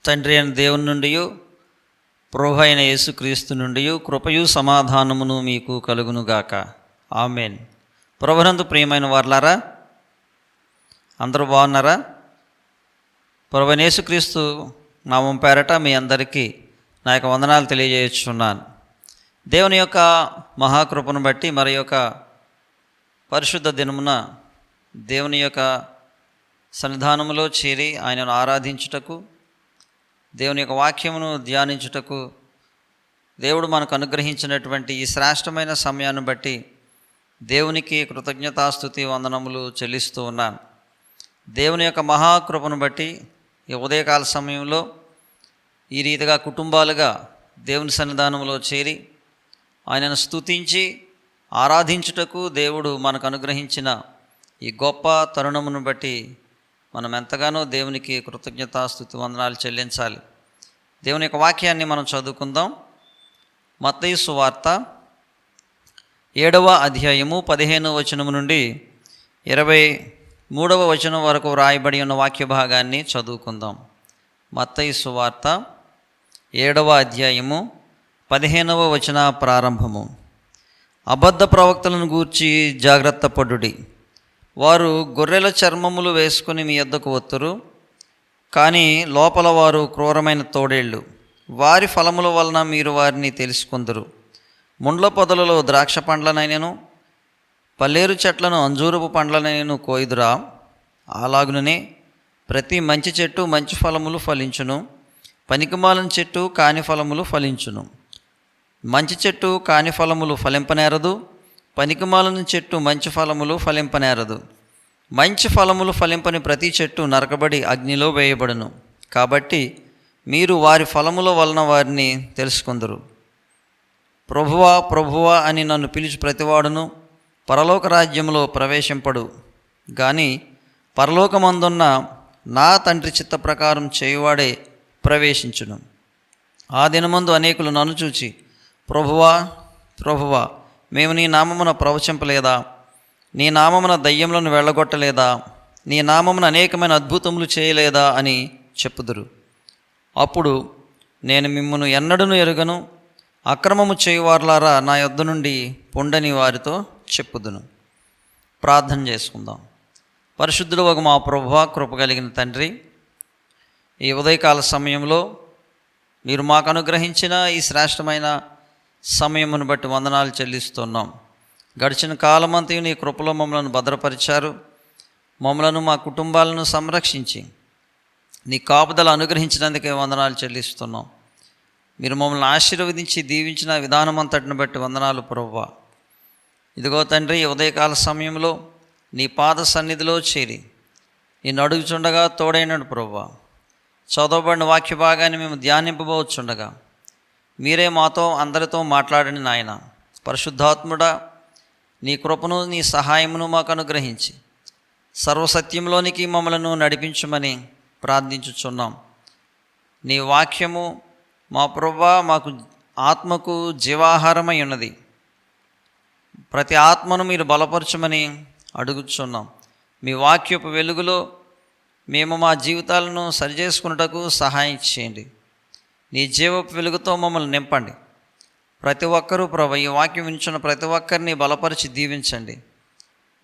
తండ్రి అయిన దేవుని నుండి ప్రభు అయిన యేసుక్రీస్తు నుండి కృపయు సమాధానమును మీకు కలుగునుగాక. ఆమెన్. ప్రభునందు ప్రియమైన వారలారా, అందరూ బాగున్నారా? ప్రభు అయిన యేసుక్రీస్తు నామం పేరట మీ అందరికీ నా యొక్క వందనాలు తెలియజేస్తున్నాను. దేవుని యొక్క మహాకృపను బట్టి మరి యొక్క పరిశుద్ధ దినమున దేవుని యొక్క సన్నిధానములో చేరి ఆయనను ఆరాధించుటకు, దేవుని యొక్క వాక్యమును ధ్యానించుటకు దేవుడు మనకు అనుగ్రహించినటువంటి ఈ శ్రేష్టమైన సమయాన్ని బట్టి దేవునికి కృతజ్ఞతాస్తుతి వందనములు చెల్లిస్తూ ఉన్నాను. దేవుని యొక్క మహాకృపను బట్టి ఈ ఉదయకాల సమయంలో ఈ రీతిగా కుటుంబాలుగా దేవుని సన్నిధానంలో చేరి ఆయనను స్తుతించి ఆరాధించుటకు దేవుడు మనకు అనుగ్రహించిన ఈ గొప్ప తరుణమును బట్టి మనం ఎంతగానో దేవునికి కృతజ్ఞతాస్తుతి వందనాలు చెల్లించాలి. దేవుని యొక్క వాక్యాన్ని మనం చదువుకుందాం. మత్తయి సువార్త 7వ అధ్యాయము 15వ వచనం నుండి 23వ వచనం వరకు వ్రాయబడి ఉన్న వాక్య భాగాన్ని చదువుకుందాం. మత్తయి సువార్త 7వ అధ్యాయము 15వ వచన ప్రారంభము. అబద్ధ ప్రవక్తలను గూర్చి జాగ్రత్త పడుడి. వారు గొర్రెల చర్మములు వేసుకుని మీ యొద్దకు వత్తురు, కానీ లోపల వారు క్రూరమైన తోడేళ్ళు. వారి ఫలముల వలన మీరు వారిని తెలుసుకుందరు. ముండ్ల పొదలలో ద్రాక్ష పండ్లనైనను పల్లేరు చెట్లను అంజూరపు పండ్లనైనను కోయుదురా? అలాగుననే ప్రతి మంచి చెట్టు మంచి ఫలములు ఫలించును, పనికిమాలిన చెట్టు కాని ఫలములు ఫలించును. మంచి చెట్టు కాని ఫలములు ఫలింపనేరదు, పనికిమాలిన చెట్టు మంచి ఫలములు ఫలింపనేరదు. మంచి ఫలములు ఫలింపని ప్రతి చెట్టు నరకబడి అగ్నిలో వేయబడును. కాబట్టి మీరు వారి ఫలముల వలన వారిని తెలుసుకుందరు. ప్రభువా ప్రభువా అని నన్ను పిలిచి ప్రతివాడును పరలోక రాజ్యంలో ప్రవేశింపడు, కానీ పరలోకమందున్న నా తండ్రి చిత్త ప్రకారం చేయువాడే ప్రవేశించును. ఆ దినమందు అనేకులు నన్ను చూచి, ప్రభువా ప్రభువా, మేము నీ నామమున ప్రవచింపలేదా? నీ నామమున దయ్యములను వెళ్ళగొట్టలేదా? నీ నామమున అనేకమైన అద్భుతములు చేయలేదా అని చెప్పుదురు. అప్పుడు నేను మిమ్మును ఎన్నడూను ఎరుగను, అక్రమము చేయువారులారా నా యొద్ద నుండి పొండని వారితో చెప్పుదును. ప్రార్థన చేసుకుందాం. పరిశుద్ధుడు ఒక మా ప్రభువా, కృప కలిగిన తండ్రి, ఈ ఉదయకాల సమయంలో మీరు మాకు అనుగ్రహించిన ఈ శ్రేష్టమైన సమయమును బట్టి వందనాలు చెల్లిస్తున్నాం. గడిచిన కాలమంతా నీ కృపలో మమ్మలను భద్రపరిచారు. మమ్మలను మా కుటుంబాలను సంరక్షించి నీ కాపుదల అనుగ్రహించినందుకే వందనాలు చెల్లిస్తున్నాం. మీరు మమ్మల్ని ఆశీర్వదించి దీవించిన విధానం అంతటిని బట్టి వందనాలు ప్రభువా. ఇదిగో తండ్రి, ఉదయకాల సమయంలో నీ పాద సన్నిధిలో చేరి నేను అడుగుచుండగా తోడైనడు ప్రభువా. చదవబడిన వాక్య భాగాన్ని మేము ధ్యానింపబోచుండగా మీరే మాతో అందరితో మాట్లాడండి నాయన. పరిశుద్ధాత్ముడా, నీ కృపను నీ సహాయమును మాకు అనుగ్రహించి సర్వసత్యంలోనికి మమ్మలను నడిపించమని ప్రార్థించుచున్నాం. నీ వాక్యము మా ప్రభువా మాకు ఆత్మకు జీవాహారమై ఉన్నది. ప్రతి ఆత్మను మీరు బలపరచమని అడుగుచున్నాం. మీ వాక్యపు వెలుగులో మేము మా జీవితాలను సరిచేసుకున్నటకు సహాయం చేయండి. నీ జీవపు వెలుగుతో మమ్మల్ని నింపండి. ప్రతి ఒక్కరూ ప్రభు ఈ వాక్యం వింటున్న ప్రతి ఒక్కరిని బలపరిచి దీవించండి.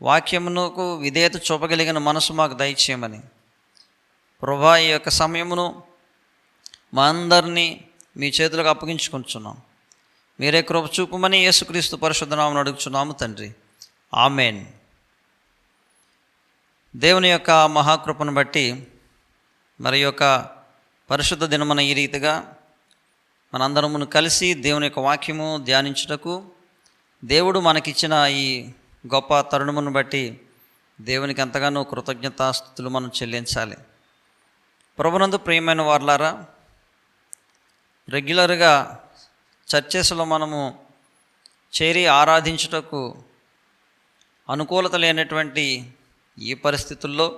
వాక్యమునకు విధేయత చూపగలిగిన మనసు మాకు దయచేయమని ప్రభా, ఈ యొక్క సమయమును మా అందరినీ మీ చేతులకు అప్పగించుకుంటున్నాం. మీరే కృప చూపమని యేసుక్రీస్తు పరిశుద్ధ నామమున అడుగుచున్నాము తండ్రి. ఆమెన్. దేవుని యొక్క మహాకృపను బట్టి మరి యొక్క పరిశుద్ధ దినమున ఈ రీతిగా మనందరమును కలిసి దేవుని యొక్క వాక్యము ధ్యానించుటకు దేవుడు మనకిచ్చిన ఈ గొప్ప తరుణమును బట్టి దేవునికి ఎంతగానో కృతజ్ఞతాస్తుతులు మనం చెల్లించాలి. ప్రభునందు ప్రియమైన వారలారా, రెగ్యులర్గా చర్చెస్లో మనము చేరి ఆరాధించుటకు అనుకూలత లేనటువంటి ఈ పరిస్థితుల్లో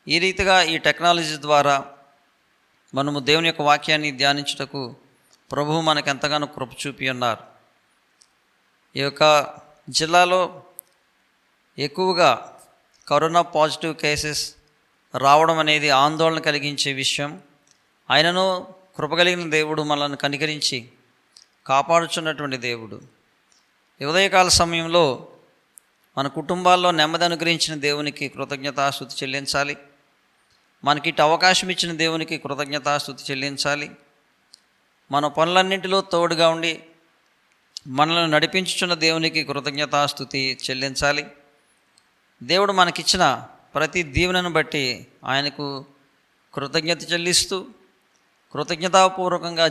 ఈ రీతిగా ఈ టెక్నాలజీ ద్వారా మనము దేవుని యొక్క వాక్యాన్ని ధ్యానించుటకు ప్రభువు మనకు ఎంతగానో కృప చూపి ఉన్నారు. ఈ యొక్క జిల్లాలో ఎక్కువగా కరోనా పాజిటివ్ కేసెస్ రావడం అనేది ఆందోళన కలిగించే విషయం. ఆయనను కృపగలిగిన దేవుడు, మనల్ని కనికరించి కాపాడుచున్నటువంటి దేవుడు. ఈ ఉదయకాల సమయంలో మన కుటుంబాల్లో నెమ్మది అనుగ్రహించిన దేవునికి కృతజ్ఞతాస్తుతి చెల్లించాలి. మనకి ఇటు అవకాశం ఇచ్చిన దేవునికి కృతజ్ఞతాస్తుతి చెల్లించాలి. మన పనులన్నింటిలో తోడుగా ఉండి మనల్ని నడిపించుచున్న దేవునికి కృతజ్ఞతాస్తుతి చెల్లించాలి. దేవుడు మనకిచ్చిన ప్రతి దీవెనను బట్టి ఆయనకు కృతజ్ఞత చెల్లిస్తూ కృతజ్ఞతాపూర్వకంగా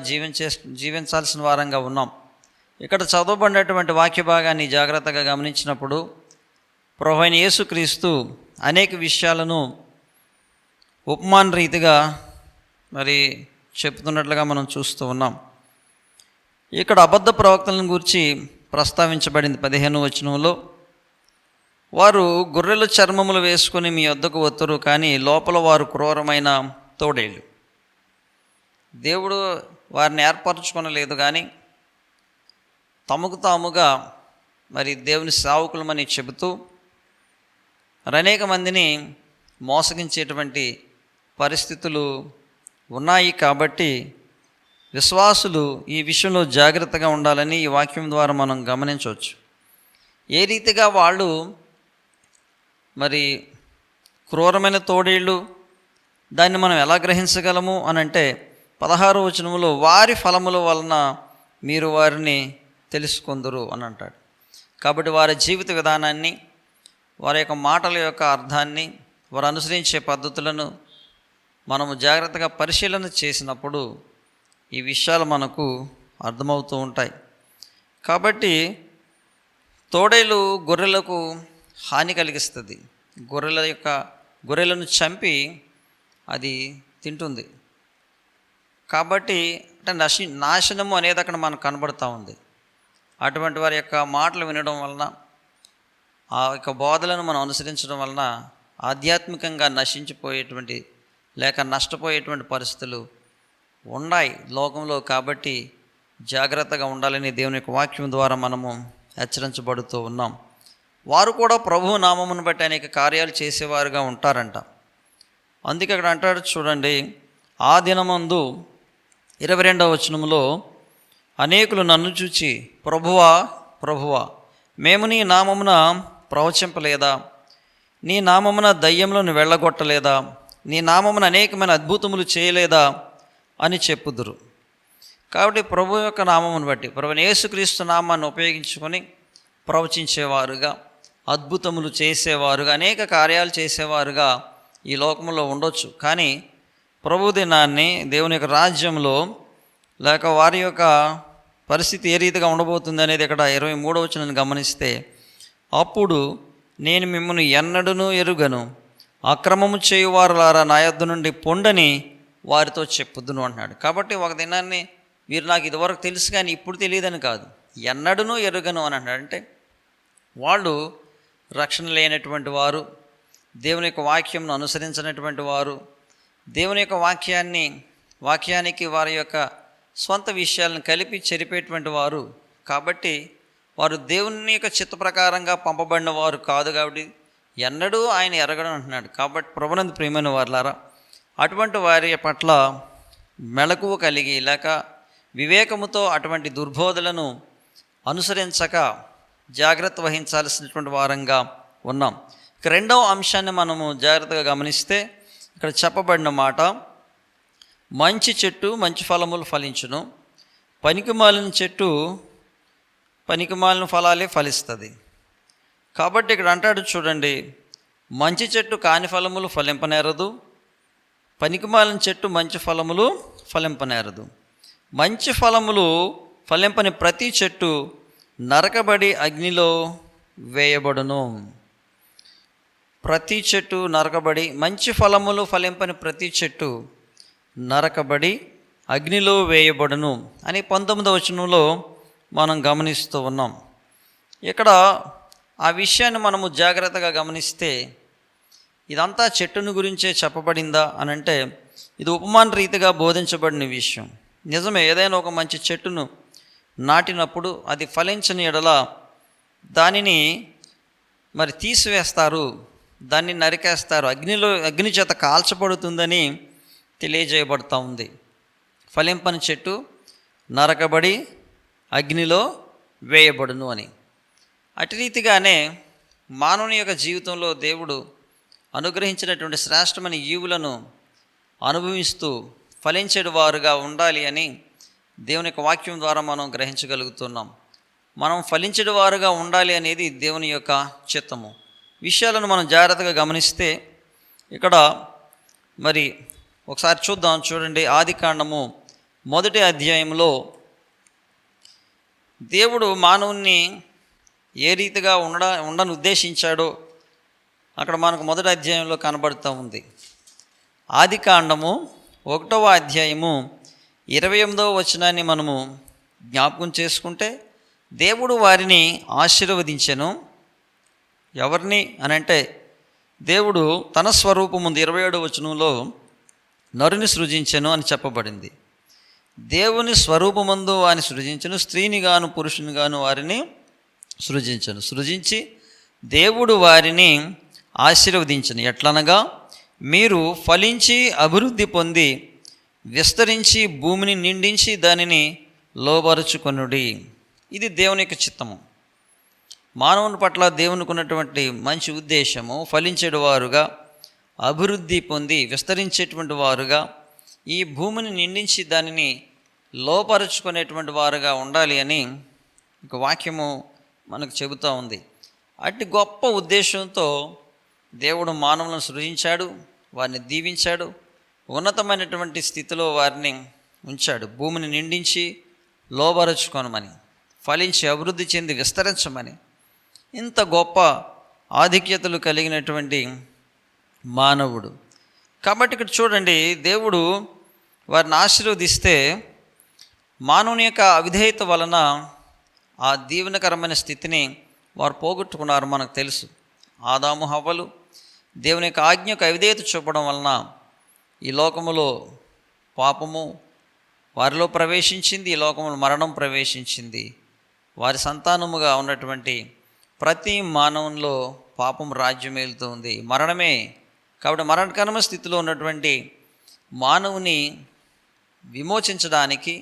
జీవించాల్సిన వారంగా ఉన్నాం. ఇక్కడ చదవబడినటువంటి వాక్య భాగాన్ని జాగ్రత్తగా గమనించినప్పుడు ప్రభువైన యేసుక్రీస్తు అనేక విషయాలను ఉపమాన రీతిగా మరి చెప్తున్నట్లుగా మనం చూస్తూ ఉన్నాం. ఇక్కడ అబద్ధ ప్రవక్తలను గురించి ప్రస్తావించబడింది 15వ వచనంలో. వారు గొర్రెల చర్మములు వేసుకొని మీ వద్దకు వత్తురు, కానీ లోపల వారు క్రూరమైన తోడేళ్ళు. దేవుడు వారిని ఏర్పరచుకొనలేదు, కానీ తమకు తాముగా మరి దేవుని సేవకులమని చెబుతూ అనేక మందిని మోసగించేటువంటి పరిస్థితులు ఉన్నాయి. కాబట్టి విశ్వాసులు ఈ విషయంలో జాగ్రత్తగా ఉండాలని ఈ వాక్యం ద్వారా మనం గమనించవచ్చు. ఏ రీతిగా వాళ్ళు మరి క్రూరమైన తోడేళ్ళు, దాన్ని మనం ఎలా గ్రహించగలము అని అంటే 16వ వచనంలో వారి ఫలముల వలన మీరు వారిని తెలుసుకొందురు అని అంటాడు. కాబట్టి వారి జీవిత విధానాన్ని, వారి యొక్క మాటల యొక్క అర్థాన్ని, వారు అనుసరించే పద్ధతులను మనము జాగ్రత్తగా పరిశీలన చేసినప్పుడు ఈ విషయాలు మనకు అర్థమవుతూ ఉంటాయి. కాబట్టి తోడేలు గొర్రెలకు హాని కలిగిస్తుంది. గొర్రెలను చంపి అది తింటుంది. కాబట్టి అంటే నాశనము అనేది అక్కడ మనకు కనబడుతూ ఉంది. అటువంటి వారి యొక్క మాటలు వినడం వలన, ఆ యొక్క బోధలను మనం అనుసరించడం వలన ఆధ్యాత్మికంగా నశించిపోయేటువంటి లేక నష్టపోయేటువంటి పరిస్థితులు ఉన్నాయి లోకంలో. కాబట్టి జాగ్రత్తగా ఉండాలని దేవుని యొక్క వాక్యం ద్వారా మనము హెచ్చరించబడుతూ ఉన్నాం. వారు కూడా ప్రభువు నామమును బట్టి అనేక కార్యాలు చేసేవారుగా ఉంటారంట. అందుకే అక్కడ అంటాడు చూడండి, ఆ దినమందు 22వ వచనంలో అనేకులు నన్ను చూచి ప్రభువా ప్రభువా మేము నీ నామమున ప్రవచింపలేదా, నీ నామమున దయ్యములను వెళ్ళగొట్టలేదా, నీ నామమున అనేకమైన అద్భుతములు చేయలేదా అని చెప్పుదురు. కాబట్టి ప్రభు యొక్క నామమును బట్టి, ప్రభువైన యేసుక్రీస్తు నామాన్ని ఉపయోగించుకొని ప్రవచించేవారుగా, అద్భుతములు చేసేవారుగా, అనేక కార్యాలు చేసేవారుగా ఈ లోకంలో ఉండొచ్చు. కానీ ప్రభు దినాన్ని, దేవుని యొక్క రాజ్యంలో లేక వారి యొక్క పరిస్థితి ఏ రీతిగా ఉండబోతుంది అనేది ఇక్కడ 23వ వచనాన్ని గమనిస్తే, అప్పుడు నేను మిమ్మల్ని ఎన్నడూనూ ఎరుగను, అక్రమము చేయువారులారా నా యొద్ద నుండి పొండని వారితో చెప్పుదును అంటున్నాడు. కాబట్టి ఒక దినాన్ని మీరు నాకు ఇదివరకు తెలుసు కానీ ఇప్పుడు తెలియదని కాదు, ఎన్నడూనూ ఎరుగను అని అంటున్నాడు. అంటే వాళ్ళు రక్షణ లేనటువంటి వారు, దేవుని యొక్క వాక్యంను అనుసరించినటువంటి వారు, దేవుని యొక్క వాక్యానికి వారి యొక్క స్వంత విషయాలను కలిపి చెరిపేటువంటి వారు. కాబట్టి వారు దేవుని యొక్క చిత్త ప్రకారంగా పంపబడిన వారు కాదు. కాబట్టి ఎన్నడూ ఆయన ఎరగడం అంటున్నాడు. కాబట్టి ప్రభునందు ప్రియమైన వారులారా, అటువంటి వారి పట్ల మెలకువ కలిగి లేక వివేకముతో అటువంటి దుర్బోధలను అనుసరించక జాగ్రత్త వహించాల్సినటువంటి వారంగా ఉన్నాం. ఇక రెండవ అంశాన్ని మనము జాగ్రత్తగా గమనిస్తే ఇక్కడ చెప్పబడిన మాట, మంచి చెట్టు మంచి ఫలములు ఫలించును, పనికిమాలిన చెట్టు పనికిమాలిన ఫలాలే ఫలిస్తుంది. కాబట్టి ఇక్కడ అంటాడు చూడండి, మంచి చెట్టు కాని ఫలములు ఫలింపనేరదు, పనికిమాలిన చెట్టు మంచి ఫలములు ఫలింపనేరదు. మంచి ఫలములు ఫలింపని ప్రతి చెట్టు నరకబడి అగ్నిలో వేయబడును. ప్రతి చెట్టు నరకబడి, మంచి ఫలములు ఫలింపని ప్రతి చెట్టు నరకబడి అగ్నిలో వేయబడును అని 19వ వచనంలో మనం గమనిస్తూ ఉన్నాం. ఇక్కడ ఆ విషయాన్ని మనము జాగ్రత్తగా గమనిస్తే ఇదంతా చెట్టును గురించే చెప్పబడిందా అని అంటే ఇది ఉపమాన రీతిగా బోధించబడిన విషయం. నిజమే, ఏదైనా ఒక మంచి చెట్టును నాటినప్పుడు అది ఫలించని ఎడల దానిని మరి తీసివేస్తారు, దాన్ని నరికేస్తారు, అగ్ని చేత కాల్చబడుతుందని తెలియజేయబడుతూ ఉంది. ఫలింపని చెట్టు నరకబడి అగ్నిలో వేయబడును అని. అటు రీతిగానే మానవుని యొక్క జీవితంలో దేవుడు అనుగ్రహించినటువంటి శ్రేష్టమైన ఈవులను అనుభవిస్తూ ఫలించేడు వారుగా ఉండాలి అని దేవుని యొక్క వాక్యం ద్వారా మనం గ్రహించగలుగుతున్నాం. మనం ఫలించేడు వారుగా ఉండాలి అనేది దేవుని యొక్క చిత్తము. విషయాలను మనం జాగ్రత్తగా గమనిస్తే ఇక్కడ మరి ఒకసారి చూద్దాం. చూడండి, ఆదికాండము 1వ అధ్యాయంలో దేవుడు మానవుణ్ణి ఏ రీతిగా ఉండని ఉద్దేశించాడో అక్కడ మనకు 1వ అధ్యాయంలో కనబడుతూ ఉంది. ఆదికాండము 1వ అధ్యాయము 28వ వచనాన్ని మనము జ్ఞాపకం చేసుకుంటే, దేవుడు వారిని ఆశీర్వదించెను. ఎవరిని అని అంటే, దేవుడు తన స్వరూపముందు 27వ వచనంలో నరుని సృజించెను అని చెప్పబడింది. దేవుని స్వరూపమందు వారిని సృజించెను, స్త్రీని గాను పురుషుని గాను వారిని సృజించెను. సృజించి దేవుడు వారిని ఆశీర్వదించెను. ఎట్లనగా, మీరు ఫలించి అభివృద్ధి పొంది విస్తరించి భూమిని నిండించి దానిని లోబరుచుకొనుడి. ఇది దేవుని యొక్క చిత్తము. మానవుని పట్ల దేవునికి ఉన్నటువంటి మంచి ఉద్దేశము ఫలించేడు వారుగా, అభివృద్ధి పొంది విస్తరించేటువంటి వారుగా, ఈ భూమిని నిండించి దానిని లోపరుచుకునేటువంటి వారుగా ఉండాలి అని ఒక వాక్యము మనకు చెబుతూ ఉంది. అట్టి గొప్ప ఉద్దేశంతో దేవుడు మానవులను సృజించాడు, వారిని దీవించాడు, ఉన్నతమైనటువంటి స్థితిలో వారిని ఉంచాడు. భూమిని నిండించి లోబరుచుకొనమని, ఫలించి అభివృద్ధి చెంది విస్తరించమని. ఇంత గొప్ప ఆధిక్యతలు కలిగినటువంటి మానవుడు. కాబట్టి ఇక్కడ చూడండి, దేవుడు వారిని ఆశీర్వదిస్తే మానవుని యొక్క అవిధేయత వలన ఆ దీవెనకరమైన స్థితిని వారు పోగొట్టుకున్నారు. మనకు తెలుసు, ఆదాము హవ్వలు దేవుని యొక్క ఆజ్ఞకు అవిధేయత చూపడం వలన ఈ లోకములో పాపము వారిలో ప్రవేశించింది, ఈ లోకములో మరణం ప్రవేశించింది. వారి సంతానముగా ఉన్నటువంటి ప్రతి మానవునిలో పాపం రాజ్యం ఏలుతూ ఉంది, మరణమే. కాబట్టి మరణకరమైన స్థితిలో ఉన్నటువంటి మానవుని విమోచించడానికి,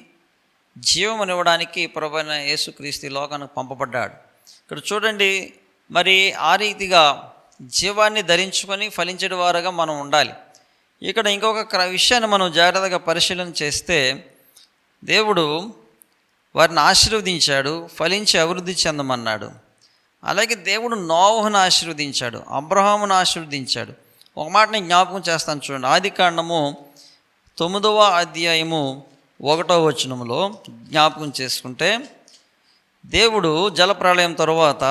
జీవమనివ్వడానికి ప్రభువైన యేసుక్రీస్తు ఈ లోకానికి పంపబడ్డాడు. ఇక్కడ చూడండి, మరి ఆ రీతిగా జీవాన్ని ధరించుకొని ఫలించే వారుగా మనం ఉండాలి. ఇక్కడ ఇంకొక విషయాన్ని మనం జాగ్రత్తగా పరిశీలన చేస్తే, దేవుడు వారిని ఆశీర్వదించాడు, ఫలించి అభివృద్ధి చెందమన్నాడు. అలాగే దేవుడు నోవహును ఆశీర్వదించాడు, అబ్రహామును ఆశీర్వదించాడు. ఒక మాట నేను జ్ఞాపకం చేస్తాను చూడండి. ఆదికాండము 9వ అధ్యాయము 1వ వచనములో జ్ఞాపకం చేసుకుంటే, దేవుడు జలప్రళయం తరువాత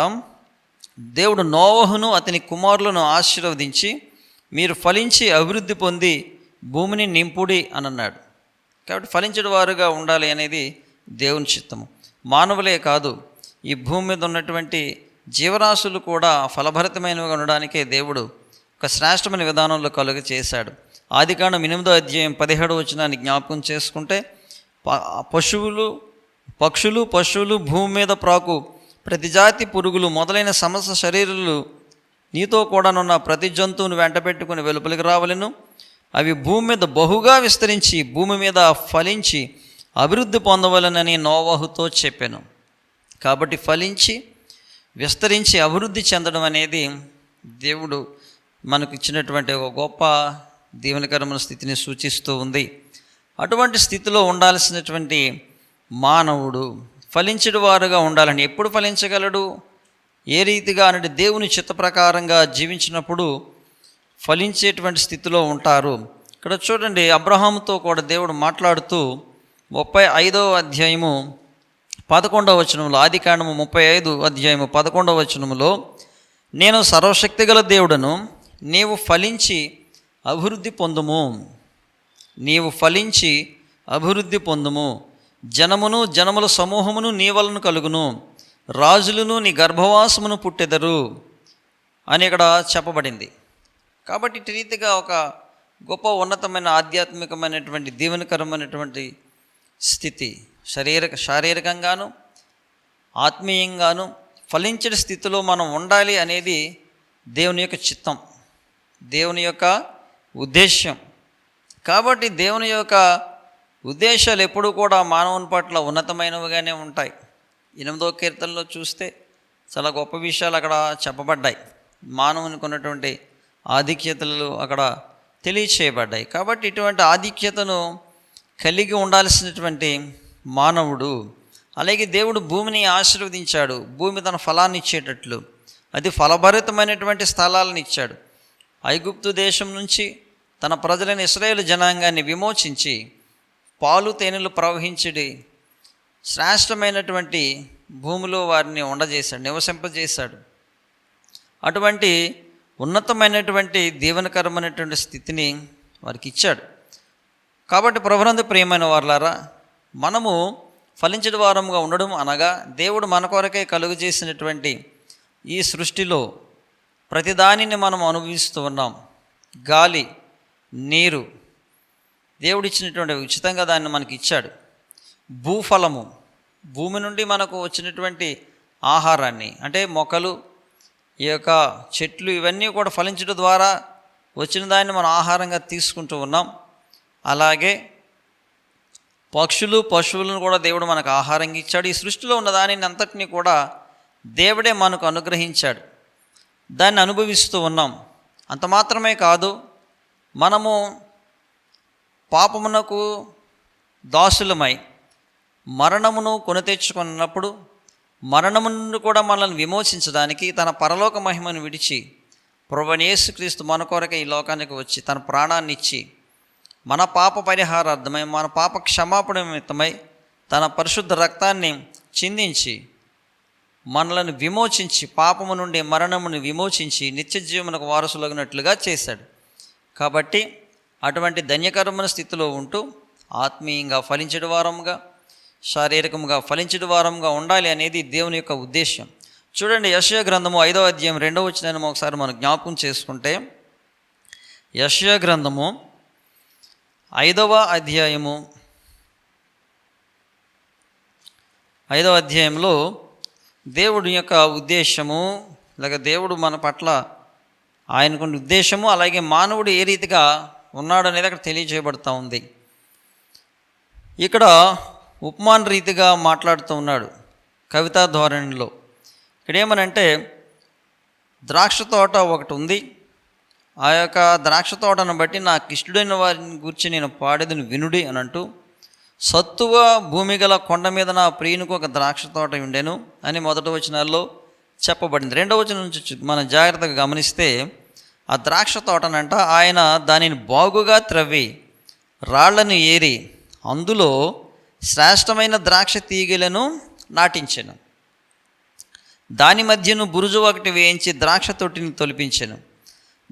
దేవుడు నోవహును అతని కుమారులను ఆశీర్వదించి, మీరు ఫలించి అభివృద్ధి పొంది భూమిని నింపుడి అని అన్నాడు. కాబట్టి ఫలించడం వారుగా ఉండాలి అనేది దేవుని చిత్తము. మానవులే కాదు, ఈ భూమి మీద ఉన్నటువంటి జీవరాశులు కూడా ఫలభరితమైనవిగా ఉండడానికే దేవుడు ఒక శ్రేష్టమైన విధానంలో కలుగ చేశాడు. ఆదికాండం 8వ అధ్యాయం 17వ వచనాన్ని జ్ఞాపకం చేసుకుంటే, పక్షులు భూమి మీద ప్రాకు ప్రతి జాతి పురుగులు మొదలైన సమస్త శరీరాలు నీతో కూడానున్న ప్రతి జంతువును వెంట పెట్టుకుని వెలుపలికి రావలెను. అవి భూమి మీద బహుగా విస్తరించి భూమి మీద ఫలించి అభివృద్ధి పొందవలనని నోవహుతో చెప్పాను. కాబట్టి ఫలించి విస్తరించి అభివృద్ధి చెందడం అనేది దేవుడు మనకు ఇచ్చినటువంటి ఒక గొప్ప దీవెనకరమైన స్థితిని సూచిస్తూ ఉంది. అటువంటి స్థితిలో ఉండాల్సినటువంటి మానవుడు ఫలించడు వారుగా ఉండాలని. ఎప్పుడు ఫలించగలడు? ఏ రీతిగా అంటే దేవుని చిత్త ప్రకారంగా జీవించినప్పుడు ఫలించేటువంటి స్థితిలో ఉంటారు. ఇక్కడ చూడండి, అబ్రహాముతో కూడా దేవుడు మాట్లాడుతూ 35వ అధ్యాయము 11వ వచనంలో, ఆదికాండము 35 అధ్యాయము 11వ వచనములో, నేను సర్వశక్తి గల దేవుడను, నీవు ఫలించి అభివృద్ధి పొందుము, నీవు ఫలించి అభివృద్ధి పొందుము, జనముల సమూహమును నీ వలన కలుగును, రాజులను నీ గర్భవాసమును పుట్టెదరు అని ఇక్కడ చెప్పబడింది. కాబట్టి ఇటు రీతిగా ఒక గొప్ప ఉన్నతమైన ఆధ్యాత్మికమైనటువంటి దీవెనకరమైనటువంటి స్థితి శారీరకంగాను ఆత్మీయంగాను ఫలించే స్థితిలో మనం ఉండాలి అనేది దేవుని యొక్క చిత్తం, దేవుని యొక్క ఉద్దేశ్యం. కాబట్టి దేవుని యొక్క ఉద్దేశాలు ఎప్పుడూ కూడా మానవుని పట్ల ఉన్నతమైనవిగానే ఉంటాయి. 8వ కీర్తనలో చూస్తే చాలా గొప్ప విషయాలు అక్కడ చెప్పబడ్డాయి. మానవునికి ఉన్నటువంటి ఆధిక్యతలు అక్కడ తెలియచేయబడ్డాయి. కాబట్టి ఇటువంటి ఆధిక్యతను కలిగి ఉండాల్సినటువంటి మానవుడు, అలాగే దేవుడు భూమిని ఆశీర్వదించాడు. భూమి తన ఫలాన్ని ఇచ్చేటట్లు అది ఫలభరితమైనటువంటి స్థలాలను ఇచ్చాడు. ఐగుప్తు దేశం నుంచి తన ప్రజలైన ఇశ్రాయేలు జనాంగాన్ని విమోచించి పాలు తేనెలు ప్రవహించడి శ్రేష్టమైనటువంటి భూమిలో వారిని ఉండజేశాడు, నివసింపజేశాడు. అటువంటి ఉన్నతమైనటువంటి దీవెనకరమైనటువంటి స్థితిని వారికి ఇచ్చాడు. కాబట్టి ప్రభునందు ప్రియమైన వారలారా, మనము ఫలించడి వారముగా ఉండడం అనగా దేవుడు మన కొరకే కలుగు చేసినటువంటి ఈ సృష్టిలో ప్రతిదానిని మనం అనుభవిస్తూ ఉన్నాం. గాలి, నీరు దేవుడిచ్చినటువంటి ఉచితంగా దాన్ని మనకి ఇచ్చాడు. భూఫలము, భూమి నుండి మనకు వచ్చినటువంటి ఆహారాన్ని, అంటే మొక్కలు, ఈ యొక్క చెట్లు, ఇవన్నీ కూడా ఫలించడం ద్వారా వచ్చిన దాన్ని మనం ఆహారంగా తీసుకుంటూ ఉన్నాం. అలాగే పక్షులు, పశువులను కూడా దేవుడు మనకు ఆహారంగా ఇచ్చాడు. ఈ సృష్టిలో ఉన్న దానిని అంతటినీ కూడా దేవుడే మనకు అనుగ్రహించాడు. దాన్ని అనుభవిస్తూ ఉన్నాం. అంత మాత్రమే కాదు, మనము పాపమునకు దాసులమై మరణమును కొని తెచ్చుకున్నప్పుడు మరణము నుండి కూడా మనల్ని విమోచించడానికి తన పరలోక మహిమను విడిచి ప్రభువైన యేసుక్రీస్తు మన కొరకే ఈ లోకానికి వచ్చి తన ప్రాణాన్ని ఇచ్చి మన పాప పరిహారార్థమై, మన పాప క్షమాపణ నిమిత్తమై తన పరిశుద్ధ రక్తాన్ని చిందించి మనలను విమోచించి, పాపము నుండి మరణమును విమోచించి నిత్య జీవమునకు వారసులగినట్లుగా చేశాడు. కాబట్టి అటువంటి ధన్యకరమైన స్థితిలో ఉంటూ ఆత్మీయంగా ఫలించడి వారముగా, శారీరకంగా ఫలించడి వారముగా ఉండాలి అనేది దేవుని యొక్క ఉద్దేశం. చూడండి, యెషయా గ్రంథము 5వ అధ్యాయం 2వ వచనాన్ని ఒకసారి మనం జ్ఞాపకం చేసుకుంటే, యెషయా గ్రంథము 5వ అధ్యాయము 5వ అధ్యాయంలో దేవుడి యొక్క ఉద్దేశము, లేక దేవుడు మన పట్ల ఆయనకున్న ఉద్దేశము, అలాగే మానవుడు ఏ రీతిగా ఉన్నాడు అనేది అక్కడ తెలియజేయబడుతూ ఉంది. ఇక్కడ ఉపమాన రీతిగా మాట్లాడుతూ ఉన్నాడు, కవితా ధోరణిలో. ఇక్కడ ఏమనంటే, ద్రాక్ష తోట ఒకటి ఉంది, ఆ యొక్క ద్రాక్ష తోటను బట్టి నాకు ఇష్టడైన వారిని గురించి నేను పాడేదని వినుడి అని అంటూ, సత్తువ భూమి గల కొండ మీద నా ప్రియునికి ఒక ద్రాక్ష తోట ఉండెను అని మొదటి వచనాల్లో చెప్పబడింది. 2వ వచనం నుంచి మనం జాగ్రత్తగా గమనిస్తే, ఆ ద్రాక్ష తోటనంట ఆయన దానిని బాగుగా త్రవ్వి రాళ్లను ఏరి అందులో శ్రేష్టమైన ద్రాక్ష తీగలను నాటించెను. దాని మధ్యను బురుజు ఒకటి వేయించి ద్రాక్ష తొట్టిని తొలిపించెను.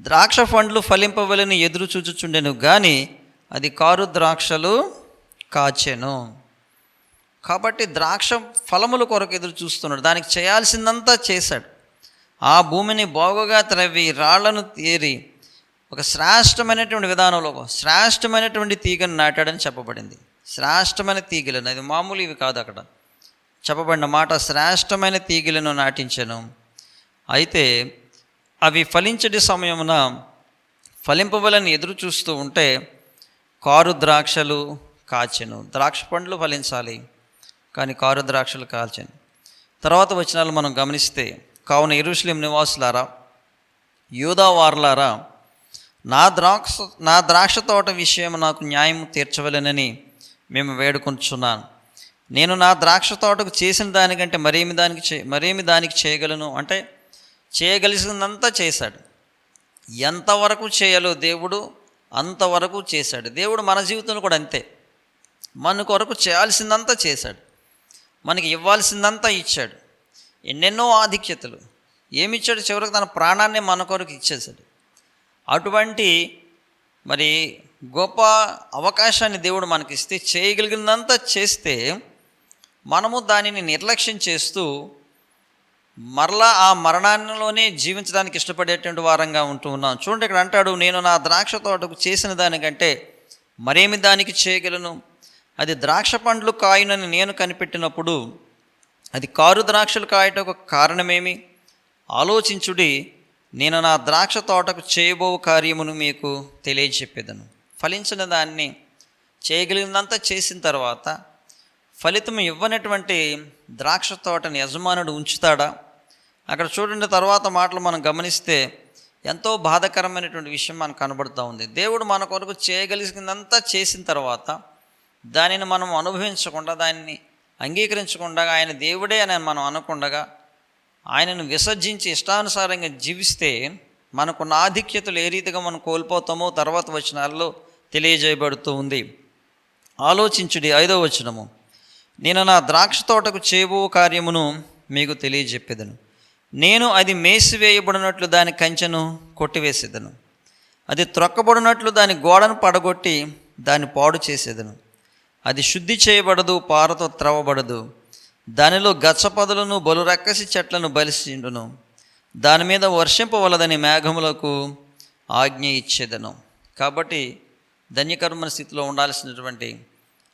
ద్రాక్ష పండ్లు ఫలింపవలని ఎదురు చూచుచుండెను, కానీ అది కారు ద్రాక్షలు కాచెను. కాబట్టి ద్రాక్ష ఫలముల కొరకు ఎదురు చూస్తున్నాడు. దానికి చేయాల్సిందంతా చేశాడు. ఆ భూమిని బాగుగా త్రవ్వి రాళ్లను ఏరి ఒక శ్రేష్టమైనటువంటి విధానంలో శ్రేష్టమైనటువంటి తీగను నాటాడని చెప్పబడింది. శ్రేష్టమైన తీగలను, అది మామూలు ఇవి కాదు, అక్కడ చెప్పబడిన మాట శ్రేష్టమైన తీగలను నాటించెను. అయితే అవి ఫలించడి సమయమున ఫలింపవలని ఎదురు చూస్తూ ఉంటే కారు ద్రాక్షలు కాచెను. ద్రాక్ష పండ్లు ఫలించాలి, కానీ కారు ద్రాక్షలు కాల్చెను. తర్వాత వచనాలు మనం గమనిస్తే, కావున యెరూషలేము నివాసులారా, యూదా వారలారా, నా ద్రాక్ష తోట విషయం నాకు న్యాయం తీర్చవలెనని మేము వేడుకొంచున్నాను. నేను నా ద్రాక్ష తోటకు చేసిన దానికంటే మరేమి దానికి చేయగలను అంటే, చేయగలిసినంతా చేశాడు. ఎంతవరకు చేయాలో దేవుడు అంతవరకు చేశాడు. దేవుడు మన జీవితంలో కూడా అంతే. మన కొరకు చేయాల్సిందంతా చేశాడు, మనకి ఇవ్వాల్సిందంతా ఇచ్చాడు. ఎన్నెన్నో ఆధిక్యతలు ఏమిచ్చాడు, చివరికి తన ప్రాణాన్ని మన కొరకు ఇచ్చేశాడు. అటువంటి మరి గొప్ప అవకాశాన్ని దేవుడు మనకిస్తే, చేయగలిగినంతా చేస్తే మనము దానిని నిర్లక్ష్యం చేస్తూ మరలా ఆ మరణాల్లోనే జీవించడానికి ఇష్టపడేటువంటి వారంగా ఉంటూ ఉన్నాం. చూడండి, ఇక్కడ అంటాడు, నేను నా ద్రాక్ష తోటకు చేసిన దానికంటే మరేమి దానికి చేయగలను? అది ద్రాక్ష పండ్లు కాయునని నేను కనిపెట్టినప్పుడు అది కారు ద్రాక్షలు కాయటకు కారణమేమి? ఆలోచించుడి, నేను నా ద్రాక్ష తోటకు చేయబో కార్యమును మీకు తెలియజెప్పేదను. ఫలించిన దాన్ని చేయగలిగినంతా చేసిన తర్వాత ఫలితం ఇవ్వనటువంటి ద్రాక్ష తోటని యజమానుడు ఉంచుతాడా? అక్కడ చూడండి, తర్వాత మాటలు మనం గమనిస్తే ఎంతో బాధాకరమైనటువంటి విషయం మనకు కనబడుతూ ఉంది. దేవుడు మన కొరకు చేయగలిగినంతా చేసిన తర్వాత దానిని మనం అనుభవించకుండా, దాన్ని అంగీకరించకుండా, ఆయన దేవుడే అని మనం అనకుండగా ఆయనను విసర్జించి ఇష్టానుసారంగా జీవిస్తే మనకున్న ఆధిక్యతలు ఏ రీతిగా మనం కోల్పోతామో తర్వాత వచనాల్లో తెలియజేయబడుతూ ఉంది. ఆలోచించుడి. 5వ వచనము, నేను నా ద్రాక్ష తోటకు చేయబో కార్యమును మీకు తెలియజెప్పేదను. నేను అది మేసివేయబడినట్లు దాని కంచెను కొట్టివేసేదను, అది త్రొక్కబడినట్లు దాని గోడను పడగొట్టి దాన్ని పాడు చేసేదను. అది శుద్ధి చేయబడదు, పారతో త్రవ్వబడదు. దానిలో గచ్చపొదలను బలురక్కసి చెట్లను బలిసిండును. దాని మీద వర్షింపవలదని మేఘములకు ఆజ్ఞ ఇచ్చేదను. కాబట్టి ధన్యకరమైన స్థితిలో ఉండాల్సినటువంటి,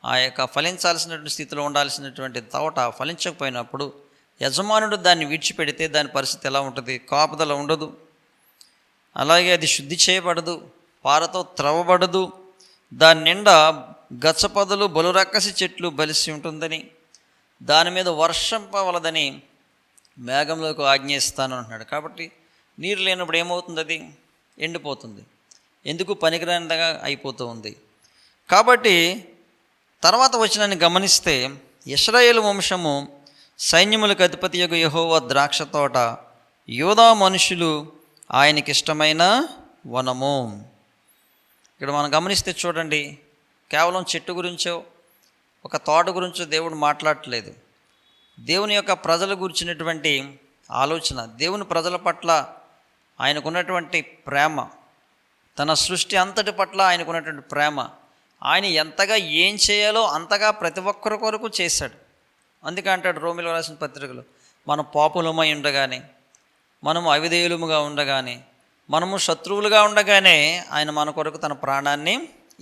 ఆ యొక్క ఫలించాల్సినటువంటి స్థితిలో ఉండాల్సినటువంటి తోట ఫలించకపోయినప్పుడు యజమానుడు దాన్ని విడిచిపెడితే దాని పరిస్థితి ఎలా ఉంటుంది? కాపుదల ఉండదు. అలాగే అది శుద్ధి చేయబడదు, పారతో త్రవ్వబడదు. దాని నిండా గచ్చపొదలు బలురక్కసి చెట్లు బలిసి ఉంటుందని, దాని మీద వర్షంపవలదని మేఘంలోకి ఆజ్ఞయిస్తాను అంటున్నాడు. కాబట్టి నీరు లేనప్పుడు ఏమవుతుంది? అది ఎండిపోతుంది, ఎందుకు పనికిరానిదిగా అయిపోతూ ఉంది. కాబట్టి తర్వాత వచనాన్ని గమనిస్తే, ఇశ్రాయేలు వంశము సైన్యములకు అధిపతియగు యెహోవా ద్రాక్ష తోట, యూదా మనుషులు ఆయనకిష్టమైన వనము. ఇక్కడ మనం గమనిస్తే చూడండి, కేవలం చెట్టు గురించో ఒక తోట గురించో దేవుడు మాట్లాడట్లేదు. దేవుని యొక్క ప్రజల గురించినటువంటి ఆలోచన, దేవుని ప్రజల పట్ల ఆయనకున్నటువంటి ప్రేమ, తన సృష్టి అంతటి పట్ల ఆయనకున్నటువంటి ప్రేమ, ఆయన ఎంతగా ఏం చేయాలో అంతగా ప్రతి ఒక్కరి కొరకు చేశాడు. అందుకే అంటాడు రోమిలో రాసిన పత్రికలో, మనం పాపులమై ఉండగానే, మనము అవిధేయులముగా ఉండగానే, మనము శత్రువులుగా ఉండగానే ఆయన మన కొరకు తన ప్రాణాన్ని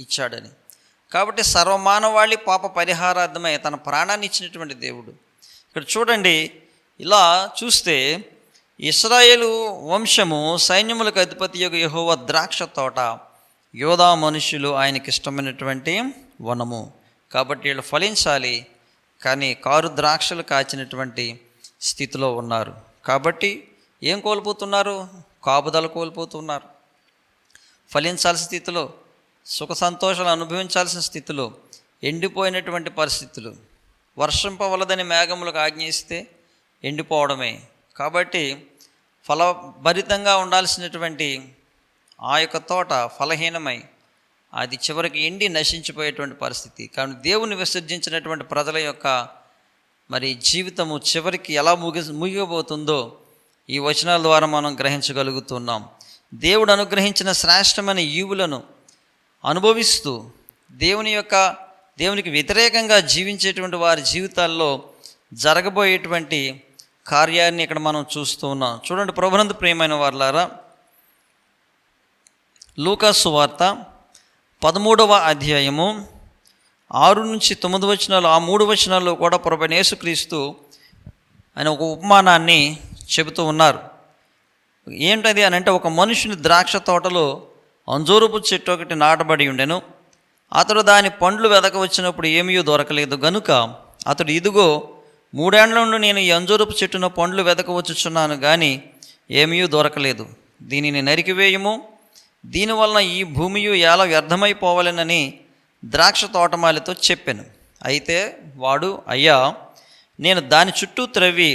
ఇచ్చాడని. కాబట్టి సర్వమానవాళి పాప పరిహారార్థమై తన ప్రాణాన్ని ఇచ్చినటువంటి దేవుడు. ఇక్కడ చూడండి, ఇలా చూస్తే ఇశ్రాయేలు వంశము సైన్యములకు అధిపతియగు యెహోవా ద్రాక్ష తోట, యూదా మనుషులు ఆయనకి ఇష్టమైనటువంటి వనము. కాబట్టి వీళ్ళు ఫలించాలి, కానీ కారు ద్రాక్షలు కాచినటువంటి స్థితిలో ఉన్నారు. కాబట్టి ఏం కోల్పోతున్నారు? కాపుదల కోల్పోతున్నారు. ఫలించాల్సిన స్థితిలో, సుఖ సంతోషాలు అనుభవించాల్సిన స్థితిలో ఎండిపోయినటువంటి పరిస్థితులు. వర్షంపవలదని మేఘములకు ఆజ్ఞయిస్తే ఎండిపోవడమే. కాబట్టి ఫలభరితంగా ఉండాల్సినటువంటి ఆ యొక్క తోట ఫలహీనమై అది చివరికి ఎండి నశించిపోయేటువంటి పరిస్థితి. కానీ దేవుని విసర్జించినటువంటి ప్రజల యొక్క మరి జీవితము చివరికి ఎలా ముగియబోతుందో ఈ వచనాల ద్వారా మనం గ్రహించగలుగుతున్నాం. దేవుడు అనుగ్రహించిన శ్రేష్టమైన ఈవులను అనుభవిస్తూ దేవునికి వ్యతిరేకంగా జీవించేటువంటి వారి జీవితాల్లో జరగబోయేటువంటి కార్యాన్ని ఇక్కడ మనం చూస్తూ ఉన్నాం. చూడండి, ప్రభునందు ప్రియమైన వారలారా, లూకా సువార్త 13వ అధ్యాయము 6 నుంచి 9 వచనాలు, ఆ 3 వచనాల్లో కూడా ప్రభువైన యేసుక్రీస్తు ఆయన ఒక ఉపమానాన్ని చెబుతూ ఉన్నారు. ఏంటది అని అంటే, ఒక మనుషుని ద్రాక్ష తోటలో అంజూరపు చెట్టు ఒకటి నాటబడి ఉండెను. అతడు దాని పండ్లు వెదక వచ్చినప్పుడు ఏమీ దొరకలేదు గనుక అతడు, ఇదిగో 3 ఏండ్ల నుండి నేను ఈ అంజూరపు చెట్టున పండ్లు వెదకవచ్చుచున్నాను, కానీ ఏమీ దొరకలేదు. దీనిని నరికివేయము, దీనివలన ఈ భూమియు ఎలా వ్యర్థమైపోవాలనని ద్రాక్ష తోటమాలితో చెప్పాను. అయితే వాడు, అయ్యా, నేను దాని చుట్టూ త్రవ్వి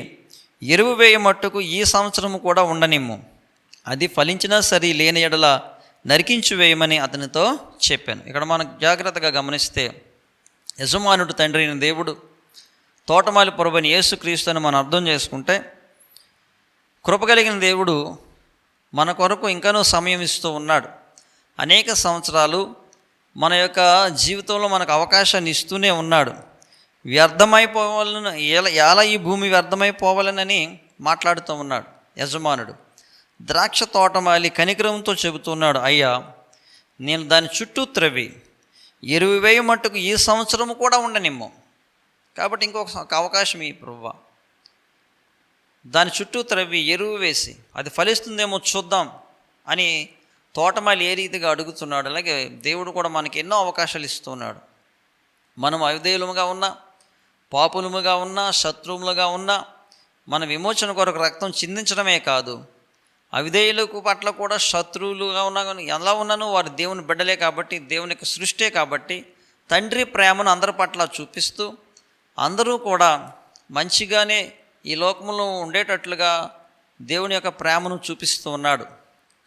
ఎరువు వేయమట్టుకు ఈ సంవత్సరము కూడా ఉండనిమ్ము, అది ఫలించినా సరి, లేని ఎడల నరికించి వేయమని అతనితో చెప్పాను. ఇక్కడ మనం జాగ్రత్తగా గమనిస్తే, యజమానుడు తండ్రి అయిన దేవుడు, తోటమాలి ప్రభువైన యేసుక్రీస్తు అని మనం అర్థం చేసుకుంటే, కృపగలిగిన దేవుడు మన కొరకు ఇంకనూ సమయం ఇస్తూ ఉన్నాడు. అనేక సంవత్సరాలు మన యొక్క జీవితంలో మనకు అవకాశాన్ని ఇస్తూనే ఉన్నాడు. వ్యర్థమైపోవాలని, ఎలా ఈ భూమి వ్యర్థమైపోవాలనని మాట్లాడుతూ ఉన్నాడు యజమానుడు. ద్రాక్ష తోటమాలి కనికరంతో చెబుతున్నాడు, అయ్యా, నేను దాని చుట్టూ త్రవ్వి ఎరువు వేయ మట్టుకు ఈ సంవత్సరము కూడా ఉండనిమ్ము. కాబట్టి ఇంకొక అవకాశం ఈ ప్రభువా, దాని చుట్టూ త్రవ్వి ఎరువు వేసి అది ఫలిస్తుందేమో చూద్దాం అని తోటమాలి ఏ రీతిగా అడుగుతున్నాడు, అలాగే దేవుడు కూడా మనకి ఎన్నో అవకాశాలు ఇస్తున్నాడు. మనం అవిధేయులముగా ఉన్నా, పాపులముగా ఉన్నా, శత్రువులుగా ఉన్నా, మన విమోచన కొరకు రక్తం చిందించడమే కాదు, అవిధేయులకు పట్ల కూడా శత్రువులుగా ఉన్నా కానీ ఎలా ఉన్నాను వారు దేవుని బిడ్డలే కాబట్టి, దేవుని యొక్క సృష్టే కాబట్టి తండ్రి ప్రేమను అందరి పట్ల చూపిస్తూ అందరూ కూడా మంచిగానే ఈ లోకంలో ఉండేటట్లుగా దేవుని యొక్క ప్రేమను చూపిస్తూ ఉన్నాడు.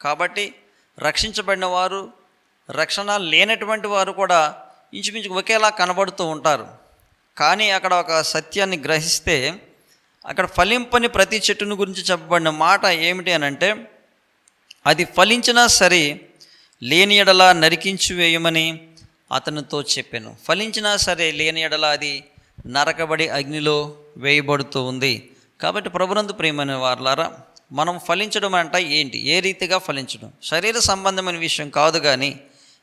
కాబట్టి రక్షించబడిన వారు, రక్షణ లేనటువంటి వారు కూడా ఇంచుమించు ఒకేలా కనబడుతూ ఉంటారు. కానీ అక్కడ ఒక సత్యాన్ని గ్రహిస్తే, అక్కడ ఫలింపని ప్రతి చెట్టును గురించి చెప్పబడిన మాట ఏమిటి అని అంటే, అది ఫలించినా సరే లేని ఎడల నరికించి వేయమని అతనితో చెప్పాను. ఫలించినా సరే లేని ఎడల అది నరకబడి అగ్నిలో వేయబడుతూ ఉంది. కాబట్టి ప్రభునందు ప్రియమైన వారలారా, మనం ఫలించడం అంటే ఏంటి, ఏ రీతిగా ఫలించడం? శరీర సంబంధమైన విషయం కాదు, కానీ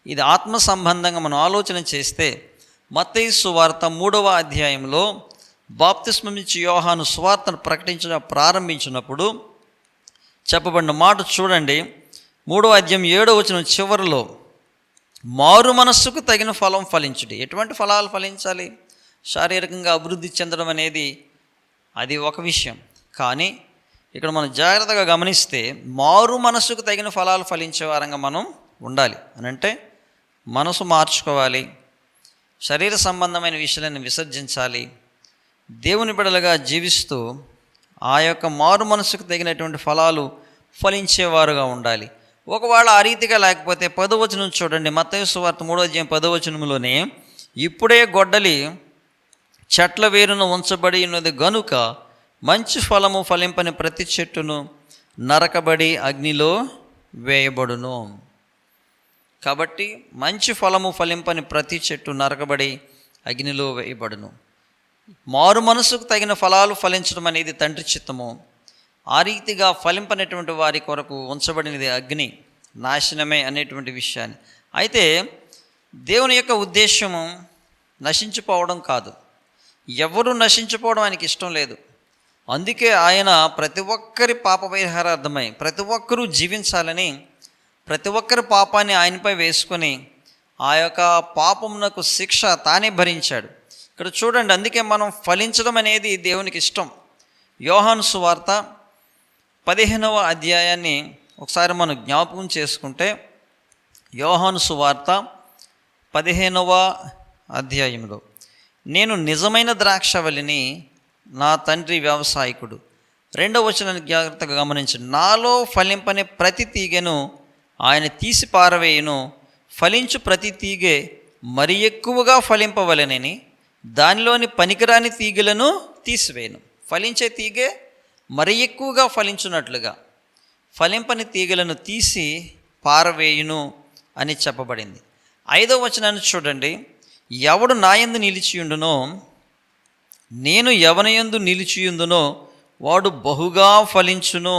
ఇది ఆత్మ సంబంధంగా మనం ఆలోచన చేస్తే మత్తయి సువార్త 3వ అధ్యాయంలో బాప్తిస్మం ఇచ్చి యోహాను సువార్తను ప్రారంభించినప్పుడు చెప్పబడిన మాట చూడండి. 3వ అధ్యాయం 7వ వచనం చివరిలో, మారు మనస్సుకు తగిన ఫలం ఫలించుడి. ఎటువంటి ఫలాలు ఫలించాలి? శారీరకంగా అభివృద్ధి చెందడం అనేది అది ఒక విషయం, కానీ ఇక్కడ మనం జాగ్రత్తగా గమనిస్తే మారు మనస్సుకు తగిన ఫలాలు ఫలించే వారంగా మనం ఉండాలి. అని అంటే మనసు మార్చుకోవాలి, శరీర సంబంధమైన విషయాలను విసర్జించాలి, దేవుని బిడ్డలుగా జీవిస్తూ ఆ యొక్క మారు మనసుకు తగినటువంటి ఫలాలు ఫలించేవారుగా ఉండాలి. ఒకవేళ ఆ రీతిగా లేకపోతే 10వ వచనం చూడండి, మత్తయి సువార్త 3వ అధ్యాయం 10వ వచనంలోనే, ఇప్పుడే గొడ్డలి చెట్ల వేరును ఉంచబడి ఉన్నది గనుక మంచి ఫలము ఫలింపని ప్రతి చెట్టును నరకబడి అగ్నిలో వేయబడును. కాబట్టి మంచి ఫలము ఫలింపని ప్రతి చెట్టు నరకబడి అగ్నిలో వేయబడును. మారు మనసుకు తగిన ఫలాలు ఫలించడం అనేది తండ్రి చిత్తము. ఆ రీతిగా ఫలింపనటువంటి వారి కొరకు ఉంచబడినది అగ్ని, నాశనమే అనేటువంటి విషయాన్ని. అయితే దేవుని యొక్క ఉద్దేశము నశించిపోవడం కాదు. ఎవరు నశించిపోవడం ఆయనకి ఇష్టం లేదు. అందుకే ఆయన ప్రతి ఒక్కరి పాప పరిహారార్థమై ప్రతి ఒక్కరూ జీవించాలని ప్రతి ఒక్కరి పాపాన్ని ఆయనపై వేసుకొని ఆ యొక్క పాపమునకు శిక్ష తానే భరించాడు. ఇక్కడ చూడండి, అందుకే మనం ఫలించడం అనేది దేవునికి ఇష్టం. యోహాను సువార్త 15వ అధ్యాయాన్ని ఒకసారి మనం జ్ఞాపకం చేసుకుంటే, యోహాను సువార్త 15వ అధ్యాయంలో, నేను నిజమైన ద్రాక్షవల్లిని, నా తండ్రి వ్యవసాయకుడు. 2వ వచనాన్ని జాగ్రత్తగా గమనించండి. నాలో ఫలింపని ప్రతి తీగెను ఆయన తీసి పారవేయును, ఫలించు ప్రతి తీగె మరి ఎక్కువగా ఫలింపవలెనని దానిలోని పనికిరాని తీగలను తీసివేయను. ఫలించే తీగె మరి ఎక్కువగా ఫలించున్నట్లుగా ఫలింపని తీగలను తీసి పారవేయును అని చెప్పబడింది. 5వ వచనాన్ని చూడండి, ఎవడు నాయందు నిలిచియుండునో, నేను ఎవనియందు నిలిచియుందునో వాడు బహుగా ఫలించును.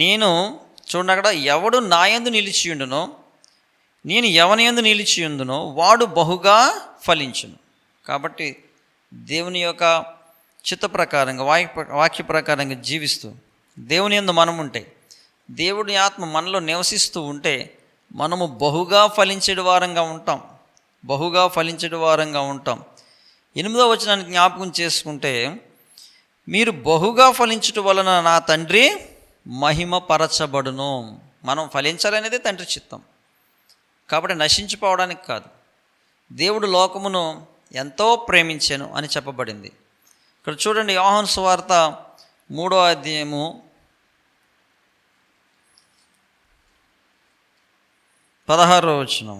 నేను చూడండి, అక్కడ ఎవడు నాయందు నిలిచియుండునో, నేను ఎవనియందు నిలిచియుందునో వాడు బహుగా ఫలించును. కాబట్టి దేవుని యొక్క చిత్త ప్రకారంగా వాక్య ప్రకారంగా జీవిస్తూ దేవుని యందు మనం ఉంటే, దేవుని ఆత్మ మనలో నివసిస్తూ ఉంటే మనము బహుగా ఫలించేడు వారంగా ఉంటాం. బహుగా ఫలించేడు వారంగా ఉంటాం. 8వ వచనాన్ని జ్ఞాపకం చేసుకుంటే, మీరు బహుగా ఫలించుట వలన నా తండ్రి మహిమ పరచబడును. మనం ఫలించాలనేది తండ్రి చిత్తం. కాబట్టి నశించిపోవడానికి కాదు. దేవుడు లోకమును ఎంతో ప్రేమించాను అని చెప్పబడింది. ఇక్కడ చూడండి, యోహాను సువార్త 3వ అధ్యాయము 16వ వచనం.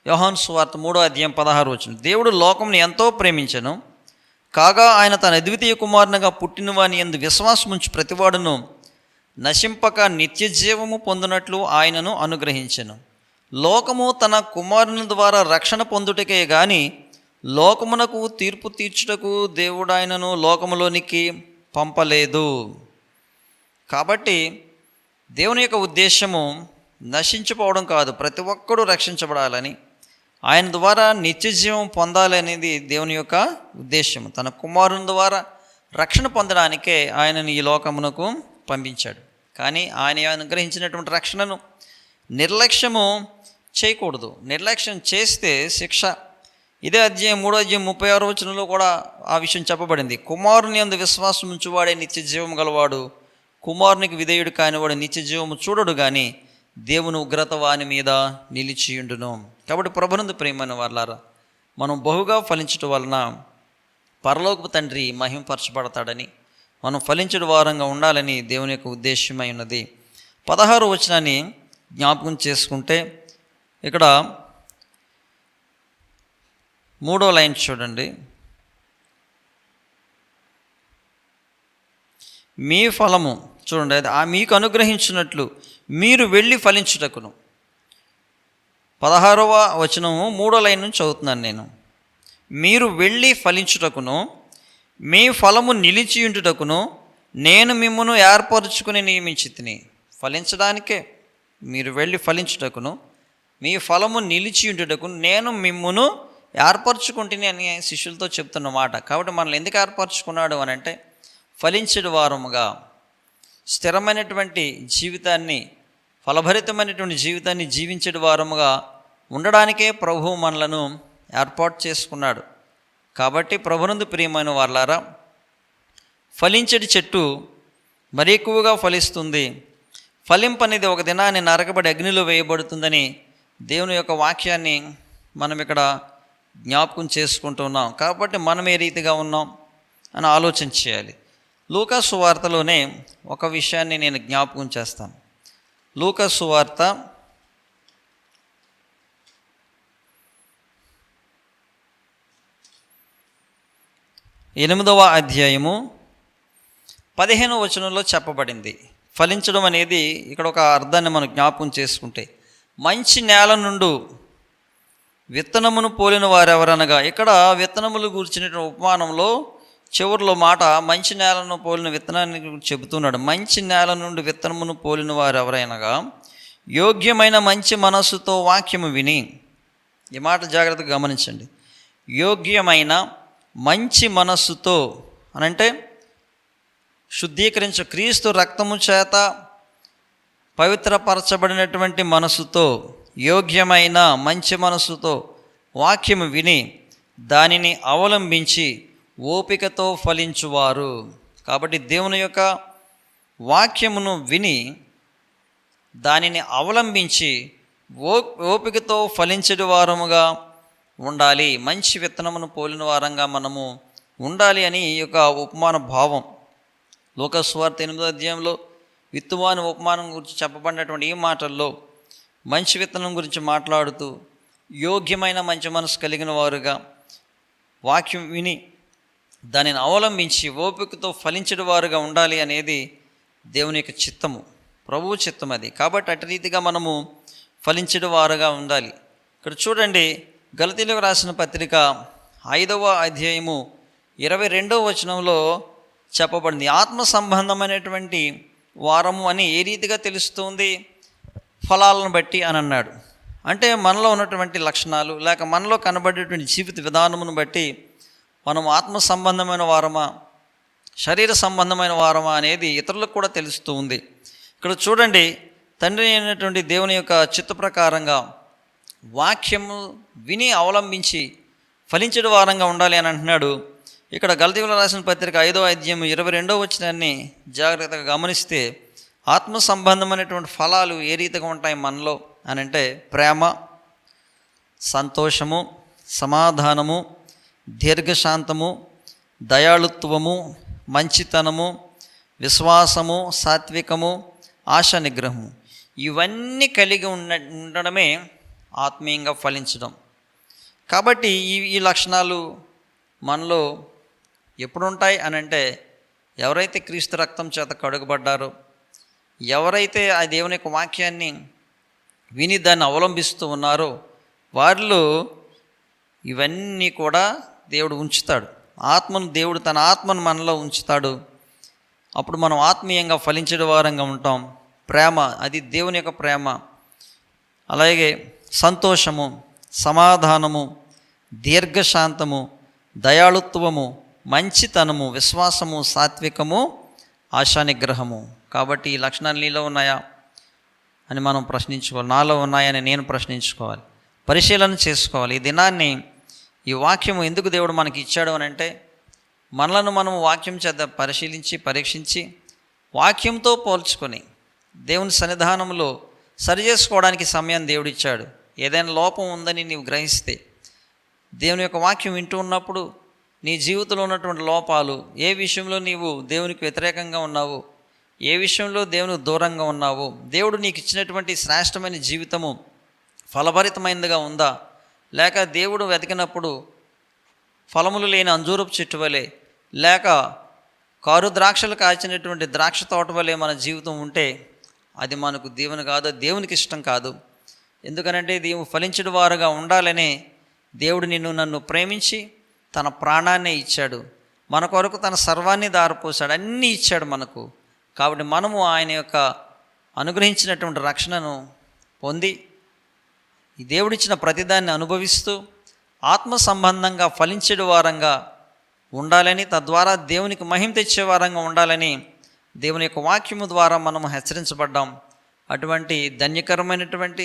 యోహాను సువార్త 3వ అధ్యాయం 16వ వచనం. దేవుడు లోకమును ఎంతో ప్రేమించెను, కాగా ఆయన తన అద్వితీయ కుమారునిగా పుట్టిన వాని యందు విశ్వాసముంచు ప్రతివాడును నశింపక నిత్య జీవము పొందినట్లు ఆయనను అనుగ్రహించెను. లోకము తన కుమారుని ద్వారా రక్షణ పొందుటకే గాని లోకమునకు తీర్పు తీర్చుటకు దేవుడు ఆయనను లోకములోనికి పంపలేదు. కాబట్టి దేవుని యొక్క ఉద్దేశము నశించిపోవడం కాదు, ప్రతి ఒక్కరూ రక్షించబడాలని, ఆయన ద్వారా నిత్య జీవం పొందాలి అనేది దేవుని యొక్క ఉద్దేశము. తన కుమారుని ద్వారా రక్షణ పొందడానికే ఆయనను ఈ లోకమునకు పంపించాడు. కానీ ఆయన అనుగ్రహించినటువంటి రక్షణను నిర్లక్ష్యము చేయకూడదు. నిర్లక్ష్యం చేస్తే శిక్ష ఇదే అధ్యాయం 3:36 వచనంలో కూడా ఆ విషయం చెప్పబడింది. కుమారుని యందు విశ్వాసం ఉంచువాడే నిత్య జీవం గలవాడు, కుమారునికి విధేయుడు కానివాడు నిత్య జీవము చూడడు కానీ దేవుని ఉగ్రత వాని మీద నిలిచియుండును. కాబట్టి ప్రభునందు ప్రియమైన వారలారా, మనం బహుగా ఫలించడం వలన పరలోకపు తండ్రి మహిమపరచబడతాడని, మనం ఫలించడం వారంగా ఉండాలని దేవుని యొక్క ఉద్దేశమై ఉన్నది. 16వ వచనాన్ని జ్ఞాపకం చేసుకుంటే ఇక్కడ 3వ లైన్ చూడండి. మీ ఫలము చూడండి, అది మీకు అనుగ్రహించినట్లు మీరు వెళ్ళి ఫలించుటకును. 16వ వచనము 3వ లైన్ నుంచి చదువుతున్నాను నేను. మీరు వెళ్ళి ఫలించుటకును మీ ఫలము నిలిచియుండుటకును నేను మిమ్మును ఏర్పరచుకుని నియమించితిని. ఫలించడానికే మీరు వెళ్ళి ఫలించుటకును మీ ఫలము నిలిచియుండుటకును నేను మిమ్మును ఏర్పరచుకుంటుని అని శిష్యులతో చెప్తున్న మాట. కాబట్టి మనల్ని ఎందుకు ఏర్పరచుకున్నాడు అని అంటే, ఫలించడు వారముగా, స్థిరమైనటువంటి జీవితాన్ని, ఫలభరితమైనటువంటి జీవితాన్ని జీవించడు వారముగా ఉండడానికే ప్రభువు మనలను ఏర్పాటు చేసుకున్నాడు. కాబట్టి ప్రభునందు ప్రియమైన వారలారా, ఫలించడి చెట్టు మరి ఎక్కువగా ఫలిస్తుంది. ఫలింపనేది ఒక దినాన్ని నరకబడి అగ్నిలో వేయబడుతుందని దేవుని యొక్క వాక్యాన్ని మనం ఇక్కడ జ్ఞాపకం చేసుకుంటున్నాం. కాబట్టి మనం ఏ రీతిగా ఉన్నాం అని ఆలోచన చేయాలి. లూకా సువార్తలోనే ఒక విషయాన్ని నేను జ్ఞాపకం చేస్తాను. లూకా సువార్త 8వ అధ్యాయము 15వ వచనంలో చెప్పబడింది. ఫలించడం అనేది ఇక్కడ ఒక అర్థాన్ని మనం జ్ఞాపకం చేసుకుంటే, మంచి నేల నుండి విత్తనమును పోలిన వారెవరనగా, ఇక్కడ విత్తనములు గురించిన ఉపమానంలో చివరిలో మాట మంచి నేలను పోలిన విత్తనాన్ని చెబుతున్నాడు. మంచి నేల నుండి విత్తనమును పోలిన వారెవరైనగా యోగ్యమైన మంచి మనస్సుతో వాక్యము విని, ఈ మాట జాగ్రత్తగా గమనించండి, యోగ్యమైన మంచి మనస్సుతో అనంటే శుద్ధీకరించు క్రీస్తు రక్తము చేత పవిత్రపరచబడినటువంటి మనసుతో, యోగ్యమైన మంచి మనసుతో వాక్యము విని దానిని అవలంబించి ఓపికతో ఫలించువారు. కాబట్టి దేవుని యొక్క వాక్యమును విని దానిని అవలంబించి ఓపికతో ఫలించడి వారముగా ఉండాలి. మంచి విత్తనమును పోలిన వారంగా మనము ఉండాలి అని ఈ యొక్క ఉపమాన భావం. లూకా సువార్త 8వ అధ్యాయంలో విత్తువాని ఉపమానం గురించి చెప్పబడినటువంటి ఈ మాటల్లో మంచి విత్తనం గురించి మాట్లాడుతూ యోగ్యమైన మంచి మనసు కలిగిన వారుగా వాక్యం విని దానిని అవలంబించి ఓపికతో ఫలించడి వారుగా ఉండాలి అనేది దేవుని యొక్క చిత్తము, ప్రభువు చిత్తం అది. కాబట్టి అటు రీతిగా మనము ఫలించడి వారుగా ఉండాలి. ఇక్కడ చూడండి, గలతీయులకు రాసిన పత్రిక 5వ అధ్యాయము 22వ వచనంలో చెప్పబడింది. ఆత్మ సంబంధమైనటువంటి వారము అని ఏ రీతిగా తెలుస్తుంది? ఫలాలను బట్టి అని అన్నాడు. అంటే మనలో ఉన్నటువంటి లక్షణాలు లేక మనలో కనబడేటువంటి జీవిత విధానమును బట్టి మనం ఆత్మ సంబంధమైన వారమా, శరీర సంబంధమైన వారమా అనేది ఇతరులకు కూడా తెలుస్తూ ఉంది. ఇక్కడ చూడండి, తండ్రి అయినటువంటి దేవుని యొక్క చిత్త ప్రకారంగా వాక్యము విని అవలంబించి ఫలించడి వారంగా ఉండాలి అని అంటున్నాడు. ఇక్కడ గలతీయులకు రాసిన పత్రిక 5వ అధ్యాయం 22వ వచనాన్ని జాగ్రత్తగా గమనిస్తే, ఆత్మ సంబంధమైనటువంటి ఫలాలు ఏ రీతిగా ఉంటాయి మనలో అని అంటే, ప్రేమ, సంతోషము, సమాధానము, దీర్ఘశాంతము, దయాళుత్వము, మంచితనము, విశ్వాసము, సాత్వికము, ఆశా నిగ్రహము, ఇవన్నీ కలిగి ఉండడమే ఆత్మీయంగా ఫలించడం. కాబట్టి ఈ లక్షణాలు మనలో ఎప్పుడు ఉంటాయి అని అంటే, ఎవరైతే క్రీస్తు రక్తం చేత కడుగబడ్డారో, ఎవరైతే ఆ దేవుని యొక్క వాక్యాన్ని విని దాన్ని అవలంబిస్తూ ఉన్నారో వారిలో ఇవన్నీ కూడా దేవుడు ఉంచుతాడు. దేవుడు తన ఆత్మను మనలో ఉంచుతాడు. అప్పుడు మనం ఆత్మీయంగా ఫలించే వారంగా ఉంటాం. ప్రేమ, అది దేవుని యొక్క ప్రేమ. అలాగే సంతోషము, సమాధానము, దీర్ఘశాంతము, దయాళుత్వము, మంచితనము, విశ్వాసము, సాత్వికము, ఆశానిగ్రహము. కాబట్టి ఈ లక్షణాలు నీలో ఉన్నాయా అని మనం ప్రశ్నించుకోవాలి. నాలో ఉన్నాయని నేను ప్రశ్నించుకోవాలి, పరిశీలన చేసుకోవాలి. ఈ దినాన్ని ఈ వాక్యము ఎందుకు దేవుడు మనకి ఇచ్చాడు అని అంటే, మనలను మనం వాక్యం చేత పరిశీలించి పరీక్షించి వాక్యంతో పోల్చుకొని దేవుని సన్నిధానంలో సరి చేసుకోవడానికి సమయాన్ని దేవుడిచ్చాడు. ఏదైనా లోపం ఉందని నీవు గ్రహిస్తే, దేవుని యొక్క వాక్యం వింటూ ఉన్నప్పుడు నీ జీవితంలో ఉన్నటువంటి లోపాలు, ఏ విషయంలో నీవు దేవునికి వ్యతిరేకంగా ఉన్నావు, ఏ విషయంలో దేవునికి దూరంగా ఉన్నావు, దేవుడు నీకు ఇచ్చినటువంటి శ్రేష్టమైన జీవితము ఫలభరితమైనదిగా ఉందా, లేక దేవుడు వెతికినప్పుడు ఫలములు లేని అంజూరపు చెట్టు వలె, లేక కారు ద్రాక్షలు కాచినటువంటి ద్రాక్ష తోట వలె మన జీవితం ఉంటే అది మనకు దేవుని కాదు, దేవునికి ఇష్టం కాదు. ఎందుకనంటే దేవుడు ఫలించడు వారుగా ఉండాలనే దేవుడు నిన్ను నన్ను ప్రేమించి తన ప్రాణాన్నే ఇచ్చాడు. మన కొరకు తన సర్వాన్ని దారిపోసాడు, అన్నీ ఇచ్చాడు మనకు. కాబట్టి మనము ఆయన యొక్క అనుగ్రహించినటువంటి రక్షణను పొంది ఈ దేవుడిచ్చిన ప్రతిదాన్ని అనుభవిస్తూ ఆత్మ సంబంధంగా ఫలించడు వారంగా ఉండాలని, తద్వారా దేవునికి మహిమ తెచ్చే వారంగా ఉండాలని దేవుని యొక్క వాక్యము ద్వారా మనము హెచ్చరించబడ్డాం. అటువంటి ధన్యకరమైనటువంటి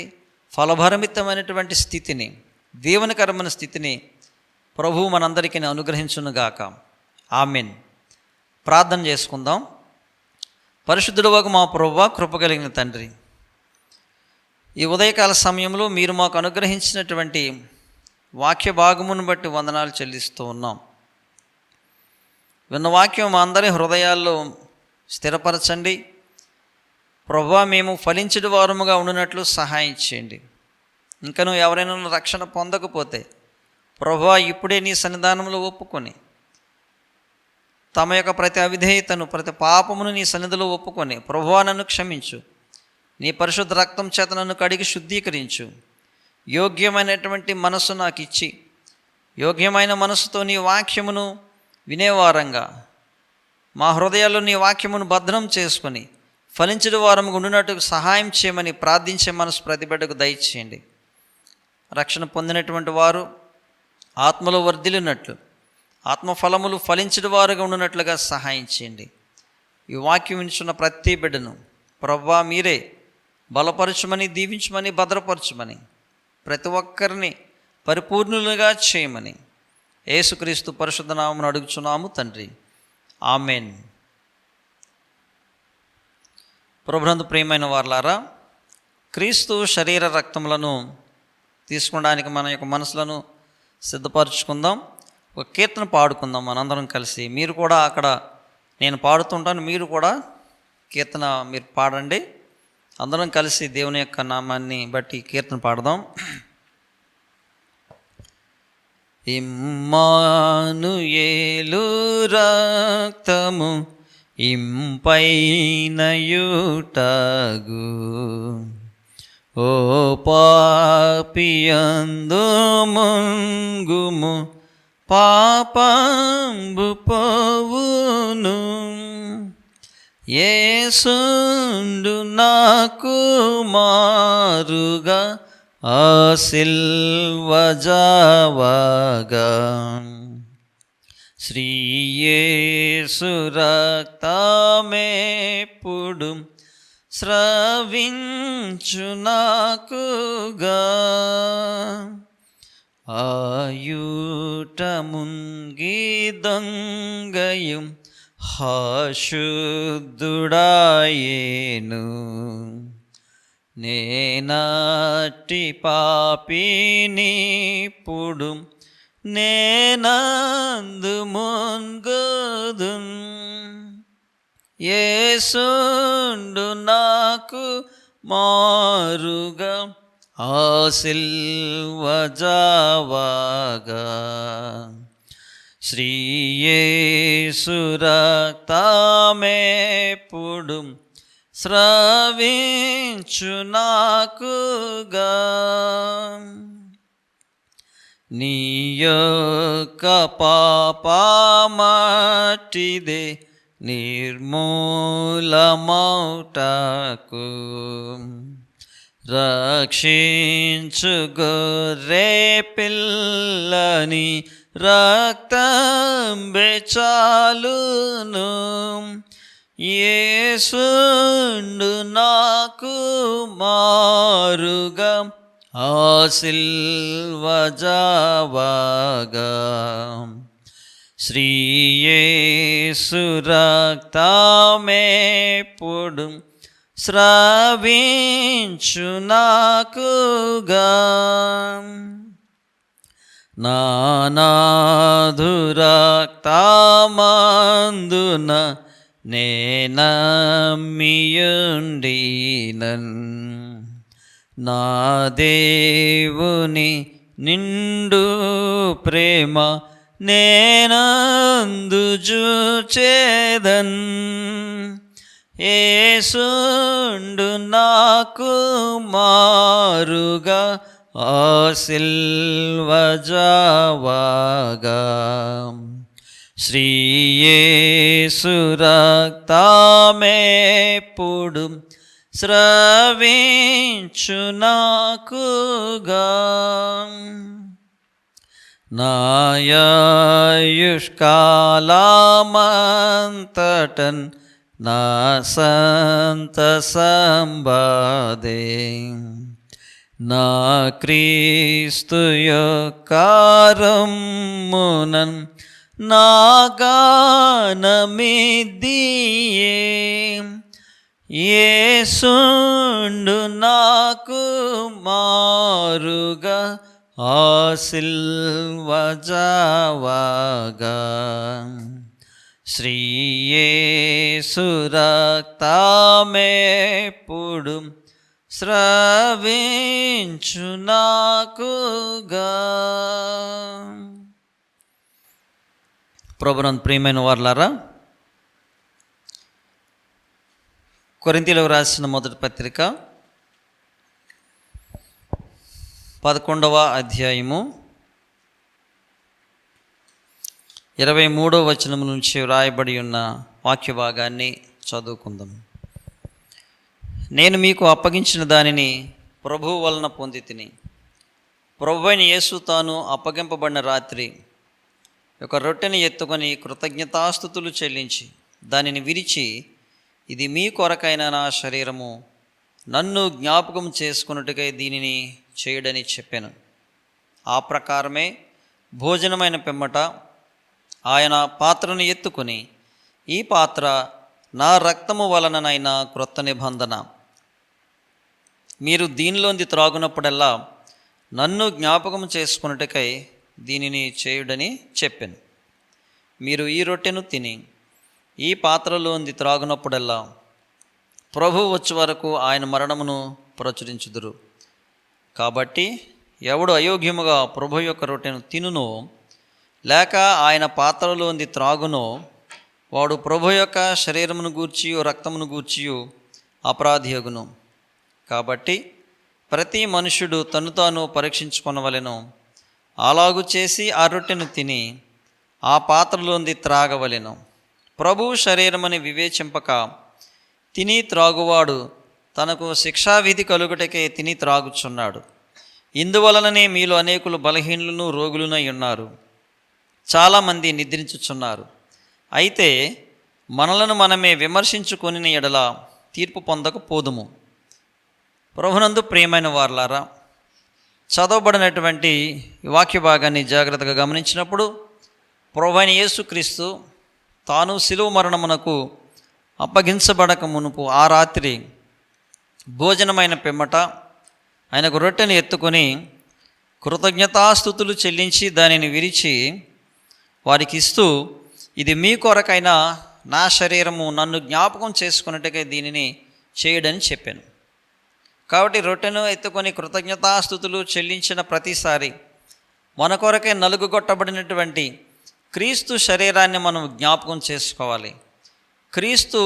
ఫలభరితమైనటువంటి స్థితిని, దీవెనకరమైన స్థితిని ప్రభువు మనందరికీ అనుగ్రహించునుగాక. ఆమెన్. ప్రార్థన చేసుకుందాం. పరిశుద్ధుడవగు మా ప్రభువా, కృప కలిగిన తండ్రి, ఈ ఉదయకాల సమయంలో మీరు మాకు అనుగ్రహించినటువంటి వాక్య భాగమును బట్టి వందనాలు చెల్లిస్తూ ఉన్నాం. విన్న వాక్యం మా అందరి హృదయాల్లో స్థిరపరచండి ప్రభువా. మేము ఫలించడు వారముగా ఉండినట్లు సహాయం చేయండి. ఇంకను ఎవరైనా రక్షణ పొందకపోతే ప్రభువా, ఇప్పుడే నీ సన్నిధానంలో ఒప్పుకొని తమ యొక్క ప్రతి అవిధేయతను, ప్రతి పాపమును నీ సన్నిధిలో ఒప్పుకొని, ప్రభువా నన్ను క్షమించు, నీ పరిశుద్ధ రక్తం చేత నన్ను కడిగి శుద్ధీకరించు, యోగ్యమైనటువంటి మనస్సు నాకు ఇచ్చి, యోగ్యమైన మనస్సుతో నీ వాక్యమును వినేవారంగా మా హృదయాల్లో నీ వాక్యమును భద్రం చేసుకొని ఫలించడు వారముగా ఉండినట్టు సహాయం చేయమని ప్రార్థించే మనసు ప్రతి బిడ్డకు దయచేయండి. రక్షణ పొందినటువంటి వారు ఆత్మలో వర్ధిల్లినట్లు, ఆత్మఫలములు ఫలించడు వారుగా ఉండినట్లుగా సహాయం చేయండి. ఈ వాక్యం వినిచున్న ప్రతి బిడ్డను ప్రభువా మీరే బలపరచమని, దీవించమని, భద్రపరచమని, ప్రతి ఒక్కరిని పరిపూర్ణులుగా చేయమని యేసుక్రీస్తు పరిశుద్ధ నామమున అడుగుచున్నాము తండ్రి. ఆమెన్. ప్రభునందు ప్రియమైన వారలారా, క్రీస్తు శరీర రక్తములను తీసుకోవడానికి మన యొక్క మనసులను సిద్ధపరచుకుందాం. ఒక కీర్తన పాడుకుందాం మనందరం కలిసి. మీరు కూడా అక్కడ నేను పాడుతుంటాను, మీరు కూడా కీర్తన మీరు పాడండి. అందరం కలిసి దేవుని యొక్క నామాన్ని బట్టి కీర్తన పాడదాం. ఇమ్మానుయేలు రక్తము ఇంపైనయుటగు, ఓ పాపియందు ముంగుము, పాపంబు పోవును. యేసుండు నాకు మారుగా, ఆ సిల్వ జావగా, శ్రీ యేసు రక్తమెప్పుడు స్రవించు నాకుగా, ఆయుట ముంగి దొంగయం హశుద్ధుడాయేను. నేనట్టి పాపినిప్పుడు నేనందు మున్గుదున్. యేసుండు నాకు మారుగా, ఆ సిల్వ జావగా, శ్రీ యేసు రక్తమెప్పుడు స్రవించు నాకుగా. నీ యొక్క పాపమట్టిదే నిర్మూలమౌటకు, రక్షించు గొర్రె పిల్లని రక్తం చాలును. యేసుండు నాకు మారుగా, ఆ సిల్వ జావగా శ్రీయేసు రక్తమెప్పుడు స్రవించు నాకుగా నానాధు రక్తమందున నేనమ్మియుండినన్ నా దేవుని నిండు ప్రేమ నేనందు చూచేదన్ యేసుండు నాకు మారుగా ఆ సిల్వ జావగా శ్రీయేసు రక్తమెప్పుడు స్రవించు నాకుగా నాయాయుష్కాలమంతటన్ నా సంత సంబాదే నా క్రీస్తు యొక్కరమ్మునన్ నా గానమిదియే యేసుండు నాకు మారుగా ఆ సిల్వ జావగా శ్రీయేసు రక్తమెప్పుడు స్రవించు నాకుగా. ప్రభునందు ప్రియమైన వారలారా, కొరింథీయులకు రాసిన మొదటి పత్రిక 11వ అధ్యాయము 23వ వచనం నుంచి వ్రాయబడి ఉన్న వాక్య భాగాన్ని చదువుకుందాం. నేను మీకు అప్పగించిన దానిని ప్రభువు వలన పొంది తిని, ప్రభువైన యేసు తాను అప్పగింపబడిన రాత్రి ఒక రొట్టెని ఎత్తుకొని కృతజ్ఞతాస్తుతులు చెల్లించి దానిని విరిచి, ఇది మీ కొరకైన నా శరీరము, నన్ను జ్ఞాపకం చేసుకున్నట్టుగా దీనిని చేయుడని చెప్పాను. ఆ ప్రకారమే భోజనమైన పిమ్మట ఆయన పాత్రను ఎత్తుకొని, ఈ పాత్ర నా రక్తము వలననైన క్రొత్త నిబంధన, మీరు దీనిలోంది త్రాగునప్పుడల్లా నన్ను జ్ఞాపకం చేసుకున్నట్టుకై దీనిని చేయుడని చెప్పాను. మీరు ఈ రొట్టెను తిని ఈ పాత్రలోంది త్రాగునప్పుడల్లా ప్రభువు వచ్చే వరకు ఆయన మరణమును ప్రచురించుదురు. కాబట్టి ఎవడు అయోగ్యముగా ప్రభు యొక్క రొట్టెను తినునో లేక ఆయన పాత్రలోంది త్రాగునో వాడు ప్రభు యొక్క శరీరమును గూర్చియు రక్తమును గూర్చియు అపరాధియగును. కాబట్టి ప్రతి మనుష్యుడు తను తాను పరీక్షించుకొనవలెను. అలాగు చేసి ఆ రొట్టెను తిని ఆ పాత్రలోంది త్రాగవలెను. ప్రభువు శరీరమని వివేచింపక తిని త్రాగువాడు తనకు శిక్షావిధి కలుగుటకే తిని త్రాగుచున్నాడు. ఇందువలననే మీలో అనేకులు బలహీనులను రోగులునై ఉన్నారు, చాలామంది నిద్రించుచున్నారు. అయితే మనలను మనమే విమర్శించుకొని ఎడల తీర్పు పొందకపోదుము. ప్రభునందు ప్రియమైన వారలారా, చదవబడినటువంటి వాక్య భాగాన్ని జాగ్రత్తగా గమనించినప్పుడు ప్రభువైన యేసుక్రీస్తు తాను శిలువ మరణమునకు అప్పగించబడక మునుపు ఆ రాత్రి భోజనమైన పిమ్మట ఆయనకు రొట్టెని ఎత్తుకొని కృతజ్ఞతాస్తుతులు చెల్లించి దానిని విరిచి వారికి ఇస్తూ, ఇది మీ కొరకైన నా శరీరము, నన్ను జ్ఞాపకం చేసుకున్నట్టుగా దీనిని చేయడని చెప్పాను. కాబట్టి రొట్టెను ఎత్తుకొని కృతజ్ఞతాస్తుతులు చెల్లించిన ప్రతిసారి మన కొరకై నలుగుగొట్టబడినటువంటి క్రీస్తు శరీరాన్ని మనం జ్ఞాపకం చేసుకోవాలి. క్రీస్తు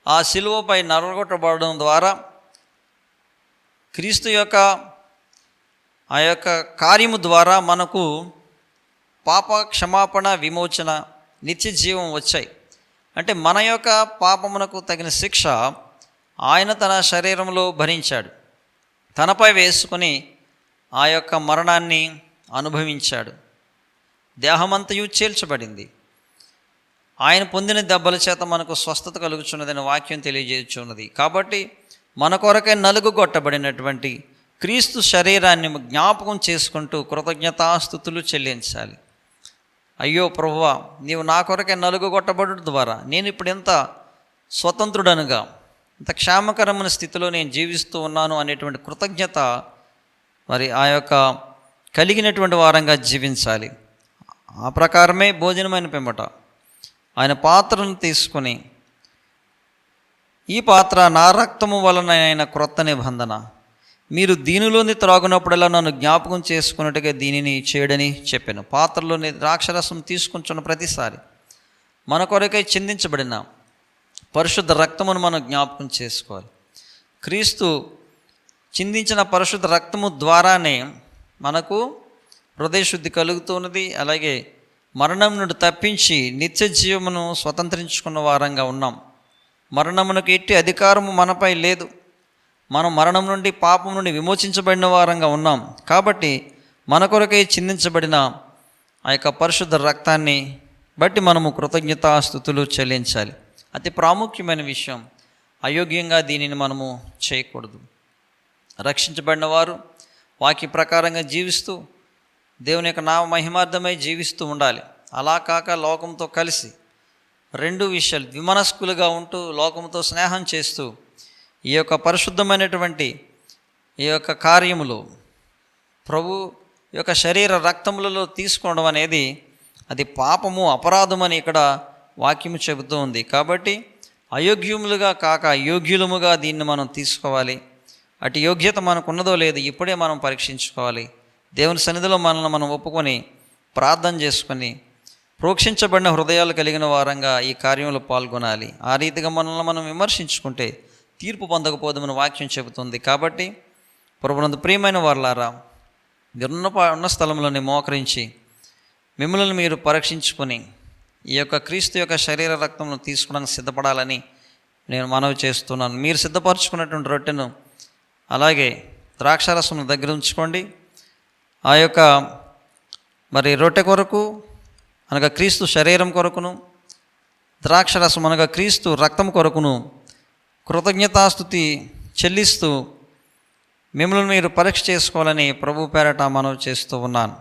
ఆ శిలువపై నలగొట్టబడడం ద్వారా క్రీస్తు యొక్క ఆ యొక్క కార్యము ద్వారా మనకు పాప క్షమాపణ, విమోచన, నిత్య జీవం వచ్చాయి. అంటే మన యొక్క పాపమునకు తగిన శిక్ష ఆయన తన శరీరంలో భరించాడు, తనపై వేసుకొని ఆ యొక్క మరణాన్ని అనుభవించాడు. దేహమంతయు చేల్చబడింది. ఆయన పొందిన దెబ్బల చేత మనకు స్వస్థత కలుగుచున్నదని వాక్యం తెలియజేయుచున్నది. కాబట్టి మన కొరకై నలుగుగొట్టబడినటువంటి క్రీస్తు శరీరాన్ని జ్ఞాపకం చేసుకుంటూ కృతజ్ఞతాస్తుతులు చెల్లించాలి. అయ్యో ప్రభువా, నీవు నా కొరకే నలుగుగొట్టబడు ద్వారా నేను ఇప్పుడు ఎంత స్వతంత్రుడనుగా, ఇంత క్షేమకరమైన స్థితిలో నేను జీవిస్తూ ఉన్నాను అనేటువంటి కృతజ్ఞత మరి ఆ యొక్క కలిగినటువంటి వారంగా జీవించాలి. ఆ ప్రకారమే భోజనమైన పిమ్మట ఆయన పాత్రను తీసుకొని, ఈ పాత్ర నా రక్తము వలన అయిన క్రొత్త నిబంధన, మీరు దీనిలోని త్రాగునప్పుడల్లా నన్ను జ్ఞాపకం చేసుకున్నట్టుగా దీనిని చేయడని చెప్పాను. పాత్రలోని ద్రాక్షరసం తీసుకుంటున్న ప్రతిసారి మన కొరకై చిందించబడిన పరిశుద్ధ రక్తమును మనం జ్ఞాపకం చేసుకోవాలి. క్రీస్తు చిందించిన పరిశుద్ధ రక్తము ద్వారానే మనకు హృదయశుద్ధి కలుగుతున్నది. అలాగే మరణం నుండి తప్పించి నిత్య జీవమును స్వతంత్రించుకున్న వారంగా ఉన్నాం. మరణమునకు ఎట్టి అధికారము మనపై లేదు. మనం మరణం నుండి, పాపం నుండి విమోచించబడిన వారంగా ఉన్నాం. కాబట్టి మన కొరకై చిందించబడిన ఆ యొక్క పరిశుద్ధ రక్తాన్ని బట్టి మనము కృతజ్ఞతాస్తుతులు చెల్లించాలి. అతి ప్రాముఖ్యమైన విషయం, అయోగ్యంగా దీనిని మనము చేయకూడదు. రక్షించబడిన వారు వాక్య ప్రకారంగా జీవిస్తూ దేవుని యొక్క నామ మహిమార్థమై జీవిస్తూ ఉండాలి. అలా కాక లోకంతో కలిసి రెండు విషయాలు, విమనస్కులుగా ఉంటూ లోకంతో స్నేహం చేస్తూ ఈ యొక్క పరిశుద్ధమైనటువంటి ఈ యొక్క కార్యములు ప్రభు యొక్క శరీర రక్తములలో తీసుకోవడం అనేది అది పాపము, అపరాధమని ఇక్కడ వాక్యము చెబుతూ ఉంది. కాబట్టి అయోగ్యములుగా కాక యోగ్యులముగా దీన్ని మనం తీసుకోవాలి. అటు యోగ్యత మనకు ఉన్నదో లేదో ఇప్పుడే మనం పరీక్షించుకోవాలి. దేవుని సన్నిధిలో మనల్ని మనం ఒప్పుకొని ప్రార్థన చేసుకొని ప్రోక్షించబడిన హృదయాలు కలిగిన వారంగా ఈ కార్యంలో పాల్గొనాలి. ఆ రీతిగా మనల్ని మనం విమర్శించుకుంటే తీర్పు పొందకపోదామని వాక్యం చెబుతుంది. కాబట్టి ప్రభునందు ప్రియమైన వారలారా, ఉన్న స్థలంలోనే మోకరించి మిమ్మల్ని మీరు పరీక్షించుకొని ఈ యొక్క క్రీస్తు యొక్క శరీర రక్తంను తీసుకోవడానికి సిద్ధపడాలని నేను మనవి చేస్తున్నాను. మీరు సిద్ధపరచుకున్నటువంటి రొట్టెను అలాగే ద్రాక్షారసం దగ్గర ఉంచుకోండి. ఆ యొక్క మరి రొట్టె కొరకు అనగా క్రీస్తు శరీరం కొరకును, ద్రాక్షరసం అనగా క్రీస్తు రక్తం కొరకును కృతజ్ఞతాస్తుతి చెల్లిస్తూ మిమ్మల్ని మీరు పరీక్ష చేసుకోవాలని ప్రభు పేరట మనవి చేస్తూ ఉన్నాను.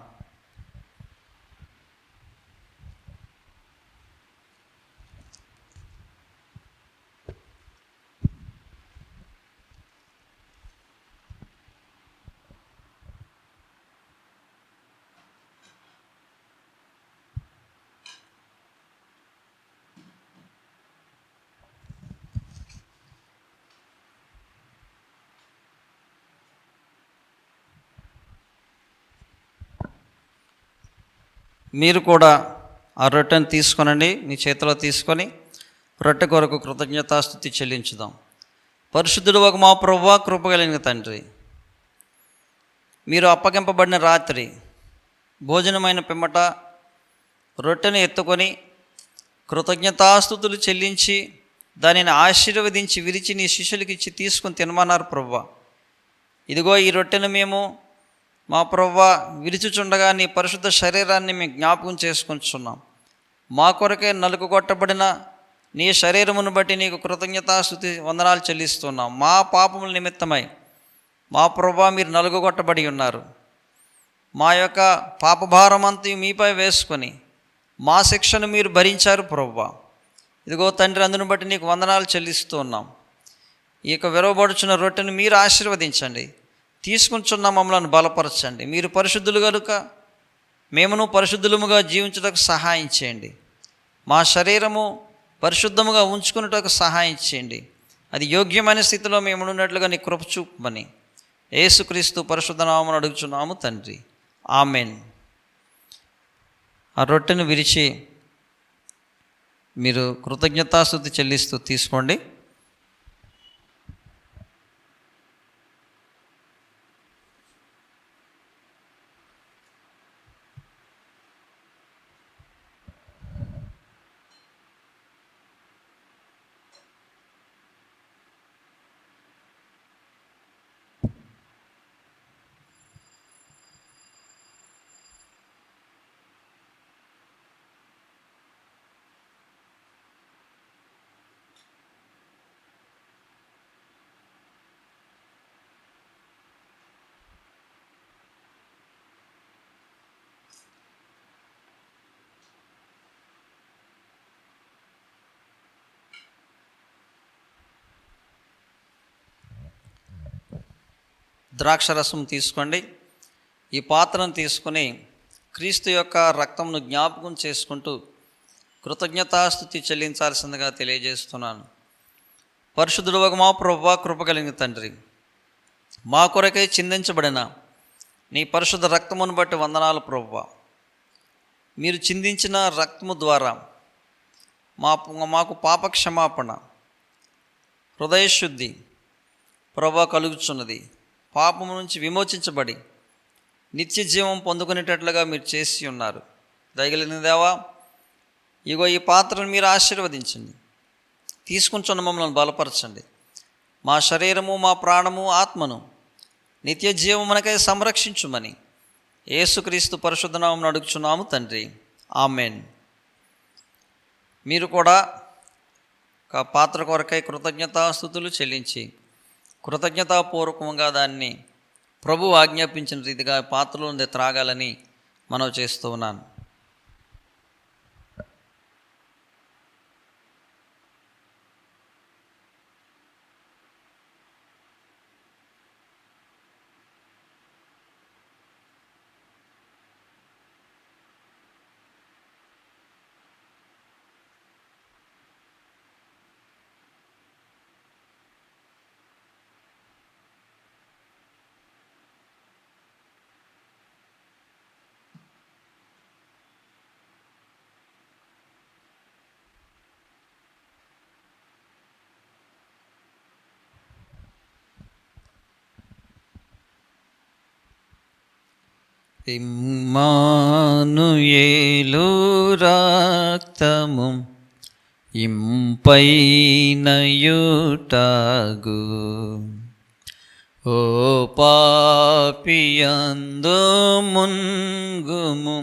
మీరు కూడా ఆ రొట్టెను తీసుకొనండి. మీ చేతిలో తీసుకొని రొట్టె కొరకు కృతజ్ఞతాస్తుతి చెల్లించుదాం. పరిశుద్ధుడు ఒక మా ప్రభువా, కృప కలిగిన తండ్రి, మీరు అప్పగింపబడిన రాత్రి భోజనమైన పిమ్మట రొట్టెను ఎత్తుకొని కృతజ్ఞతాస్తుతులు చెల్లించి దానిని ఆశీర్వదించి విరిచి నీ శిష్యులకి ఇచ్చి తీసుకుని తినమన్నారు ప్రభువా. ఇదిగో ఈ రొట్టెను మేము మా ప్రభువా విరుచుచుండగా నీ పరిశుద్ధ శరీరాన్ని మేము జ్ఞాపకం చేసుకుంటున్నాం. మా కొరకే నలుగుగొట్టబడిన నీ శరీరమును బట్టి నీకు కృతజ్ఞతాస్తుతి వందనాలు చెల్లిస్తున్నాం. మా పాపముల నిమిత్తమై మా ప్రభువా మీరు నలుగుగొట్టబడి ఉన్నారు. మా యొక్క పాపభారమంతా మీపై వేసుకొని మా శిక్షను మీరు భరించారు ప్రభువా. ఇదిగో తండ్రి, అందును బట్టి నీకు వందనాలు చెల్లిస్తూ ఉన్నాం. ఈ యొక్క విరవబడుచున్న రొట్టెను మీరు ఆశీర్వదించండి. తీసుకుంటున్న మమ్మల్ని బలపరచండి. మీరు పరిశుద్ధులు కనుక మేమును పరిశుద్ధులముగా జీవించుటకు సహాయం చేయండి. మా శరీరము పరిశుద్ధముగా ఉంచుకున్నటకు సహాయం చేయండి. అది యోగ్యమైన స్థితిలో మేము ఉన్నట్లుగా నీ కృప చూపమని యేసుక్రీస్తు పరిశుద్ధ నామమున అడుగుచున్నాము తండ్రి, ఆమెన్. ఆ రొట్టెను విరిచి మీరు కృతజ్ఞతాస్తుతి చెల్లిస్తూ తీసుకోండి. ద్రాక్షరసం తీసుకోండి. ఈ పాత్రను తీసుకుని క్రీస్తు యొక్క రక్తంను జ్ఞాపకం చేసుకుంటూ కృతజ్ఞతాస్తుతి చెల్లించాల్సిందిగా తెలియజేస్తున్నాను. పరిశుద్ధుడవగు మా ప్రభువా, కృప కలిగిన తండ్రి, మా కొరకై చిందించబడిన నీ పరిశుద్ధ రక్తమును బట్టి వందనాలు ప్రభువా. మీరు చిందించిన రక్తము ద్వారా మాకు పాప క్షమాపణ, హృదయశుద్ధి ప్రభువా కలుగుచున్నది. పాపము నుంచి విమోచించబడి నిత్య జీవం పొందుకునేటట్లుగా మీరు చేసి ఉన్నారు. దయగలిగిన దేవా, ఇగో ఈ పాత్రను మీరు ఆశీర్వదించండి. తీసుకుంటున్న మమ్మల్ని బలపరచండి. మా శరీరము, మా ప్రాణము, ఆత్మను నిత్య జీవమునకై సంరక్షించుమని యేసుక్రీస్తు పరిశుద్ధ నామమున అడుగుచున్నాము తండ్రి, ఆమెన్. మీరు కూడా పాత్ర కొరకై కృతజ్ఞతాస్తుతులు చెల్లించి కృతజ్ఞతాపూర్వకంగా దాన్ని ప్రభు ఆజ్ఞాపించిన రీతిగా పాత్రలో ఉండే త్రాగాలని మనవి చేస్తూ ఉన్నాను. ఇమ్మానుయేలు రక్తము ఇంపైనయుటగు, ఓ పాపియందు మున్గుము,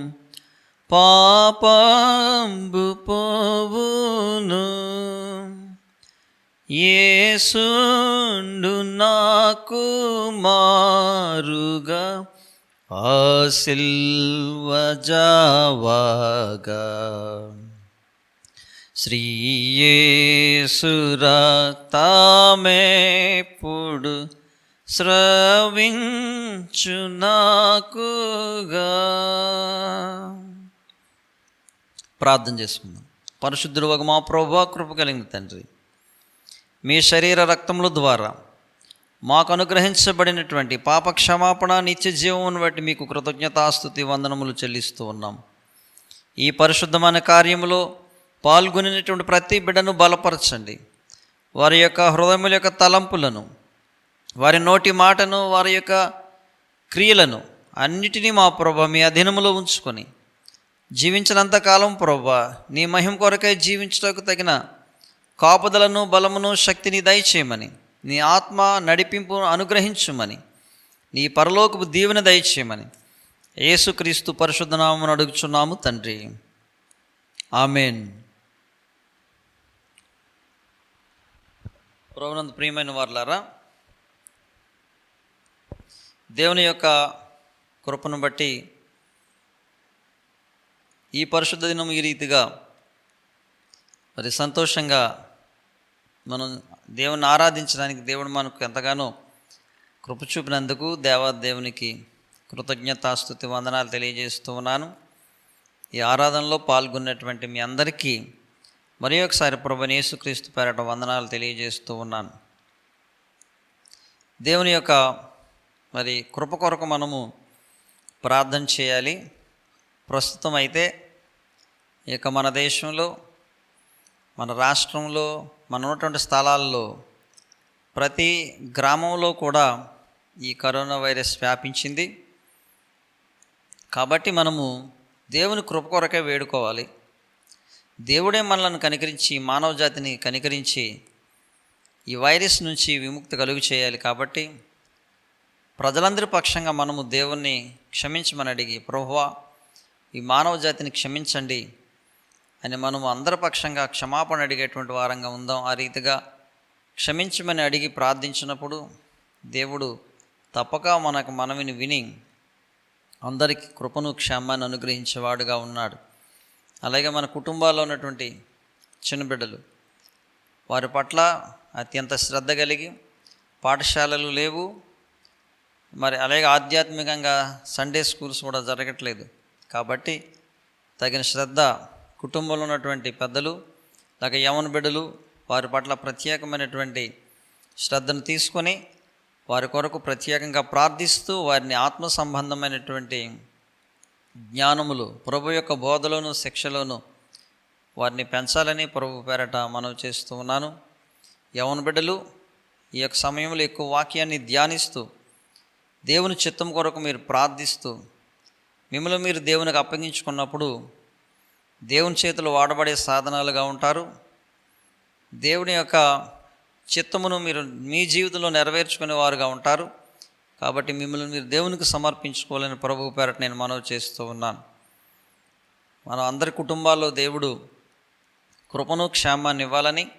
పాపంబు పోవును. యేసుండు నాకు మారుగా ఆ సిల్వ జావగా, శ్రీ యేసు రక్తమెప్పుడు స్రవించు నాకుగా. ప్రార్థన చేసుకుందాం. పరిశుద్ధుడవగు మా ప్రభువా, కృప కలిగిన తండ్రి, మీ శరీర రక్తముల ద్వారా మాకు అనుగ్రహించబడినటువంటి పాప క్షమాపణ, నిత్య జీవమును బట్టి మీకు కృతజ్ఞతాస్తుతి వందనములు చెల్లిస్తూ ఉన్నాం. ఈ పరిశుద్ధమైన కార్యములో పాల్గొనినటువంటి ప్రతి బిడ్డను బలపరచండి. వారి యొక్క హృదయముల యొక్క తలంపులను, వారి నోటి మాటను, వారి యొక్క క్రియలను అన్నిటినీ మా ప్రభువా మీ అధీనములో ఉంచుకొని జీవించినంతకాలం ప్రభువా నీ మహిమ కొరకై జీవించడానికి తగిన కాపుదలను, బలమును, శక్తిని దయచేయమని, నీ ఆత్మ నడిపింపు అనుగ్రహించుమని, నీ పరలోకపు దీవెన దయచేయమని యేసుక్రీస్తు పరిశుద్ధ నామమున అడుగుచున్నాము తండ్రి, ఆమెన్. ప్రభునందు ప్రియమైన వారులారా, దేవుని యొక్క కృపను బట్టి ఈ పరిశుద్ధ దినం ఈ రీతిగా మరి సంతోషంగా మనం దేవుని ఆరాధించడానికి దేవుడు మనకు ఎంతగానో కృప చూపినందుకు దేవునికి కృతజ్ఞతాస్తుతి వందనాలు తెలియజేస్తూ ఉన్నాను. ఈ ఆరాధనలో పాల్గొన్నటువంటి మీ అందరికీ మరి ఒకసారి ప్రభువైన యేసుక్రీస్తు పేరట వందనాలు తెలియజేస్తూ ఉన్నాను. దేవుని యొక్క మరి కృప కొరకు మనము ప్రార్థన చేయాలి. ప్రస్తుతం అయితే ఇక మన దేశంలో, మన రాష్ట్రంలో, మన ఉన్నటువంటి స్థలాల్లో ప్రతి గ్రామంలో కూడా ఈ కరోనా వైరస్ వ్యాపించింది. కాబట్టి మనము దేవుని కృప కొరకే వేడుకోవాలి. దేవుడే మనలను కనికరించి, మానవ జాతిని కనికరించి ఈ వైరస్ నుంచి విముక్తి కలుగు చేయాలి. కాబట్టి ప్రజలందరి పక్షంగా మనము దేవుణ్ణి క్షమించమని అడిగి, ప్రభువా ఈ మానవ జాతిని క్షమించండి అని మనము అందరి పక్షంగా క్షమాపణ అడిగేటువంటి వారంగా ఉందాం. ఆ రీతిగా క్షమించమని అడిగి ప్రార్థించినప్పుడు దేవుడు తప్పక మనకు మనవిని విని అందరికీ కృపను, క్షేమాన్ని అనుగ్రహించేవాడుగా ఉన్నాడు. అలాగే మన కుటుంబాల్లో ఉన్నటువంటి చిన్న బిడ్డలు, వారి పట్ల అత్యంత శ్రద్ధ కలిగి, పాఠశాలలు లేవు, మరి అలాగే ఆధ్యాత్మికంగా సండే స్కూల్స్ కూడా జరగట్లేదు. కాబట్టి తగిన శ్రద్ధ కుటుంబంలో ఉన్నటువంటి పెద్దలు లేక యవన బిడ్డలు వారి పట్ల ప్రత్యేకమైనటువంటి శ్రద్ధను తీసుకొని వారి కొరకు ప్రత్యేకంగా ప్రార్థిస్తూ వారిని ఆత్మ సంబంధమైనటువంటి జ్ఞానములు ప్రభు యొక్క బోధలోను శిక్షలోను వారిని పెంచాలని ప్రభు పేరట మనవి చేస్తూ ఉన్నాను. యవన బిడ్డలు ఈ యొక్క సమయంలో ఎక్కువ వాక్యాన్ని ధ్యానిస్తూ దేవుని చిత్తం కొరకు మీరు ప్రార్థిస్తూ మిమ్మల్ని మీరు దేవునికి అప్పగించుకున్నప్పుడు దేవుని చేతులు వాడబడే సాధనాలుగా ఉంటారు. దేవుని యొక్క చిత్తమును మీరు మీ జీవితంలో నెరవేర్చుకునే వారుగా ఉంటారు. కాబట్టి మిమ్మల్ని మీరు దేవునికి సమర్పించుకోవాలని ప్రభువు పేరట నేను మనవి చేస్తూ ఉన్నాను. మన అందరి కుటుంబాల్లో దేవుడు కృపను క్షేమాన్ని ఇవ్వాలని,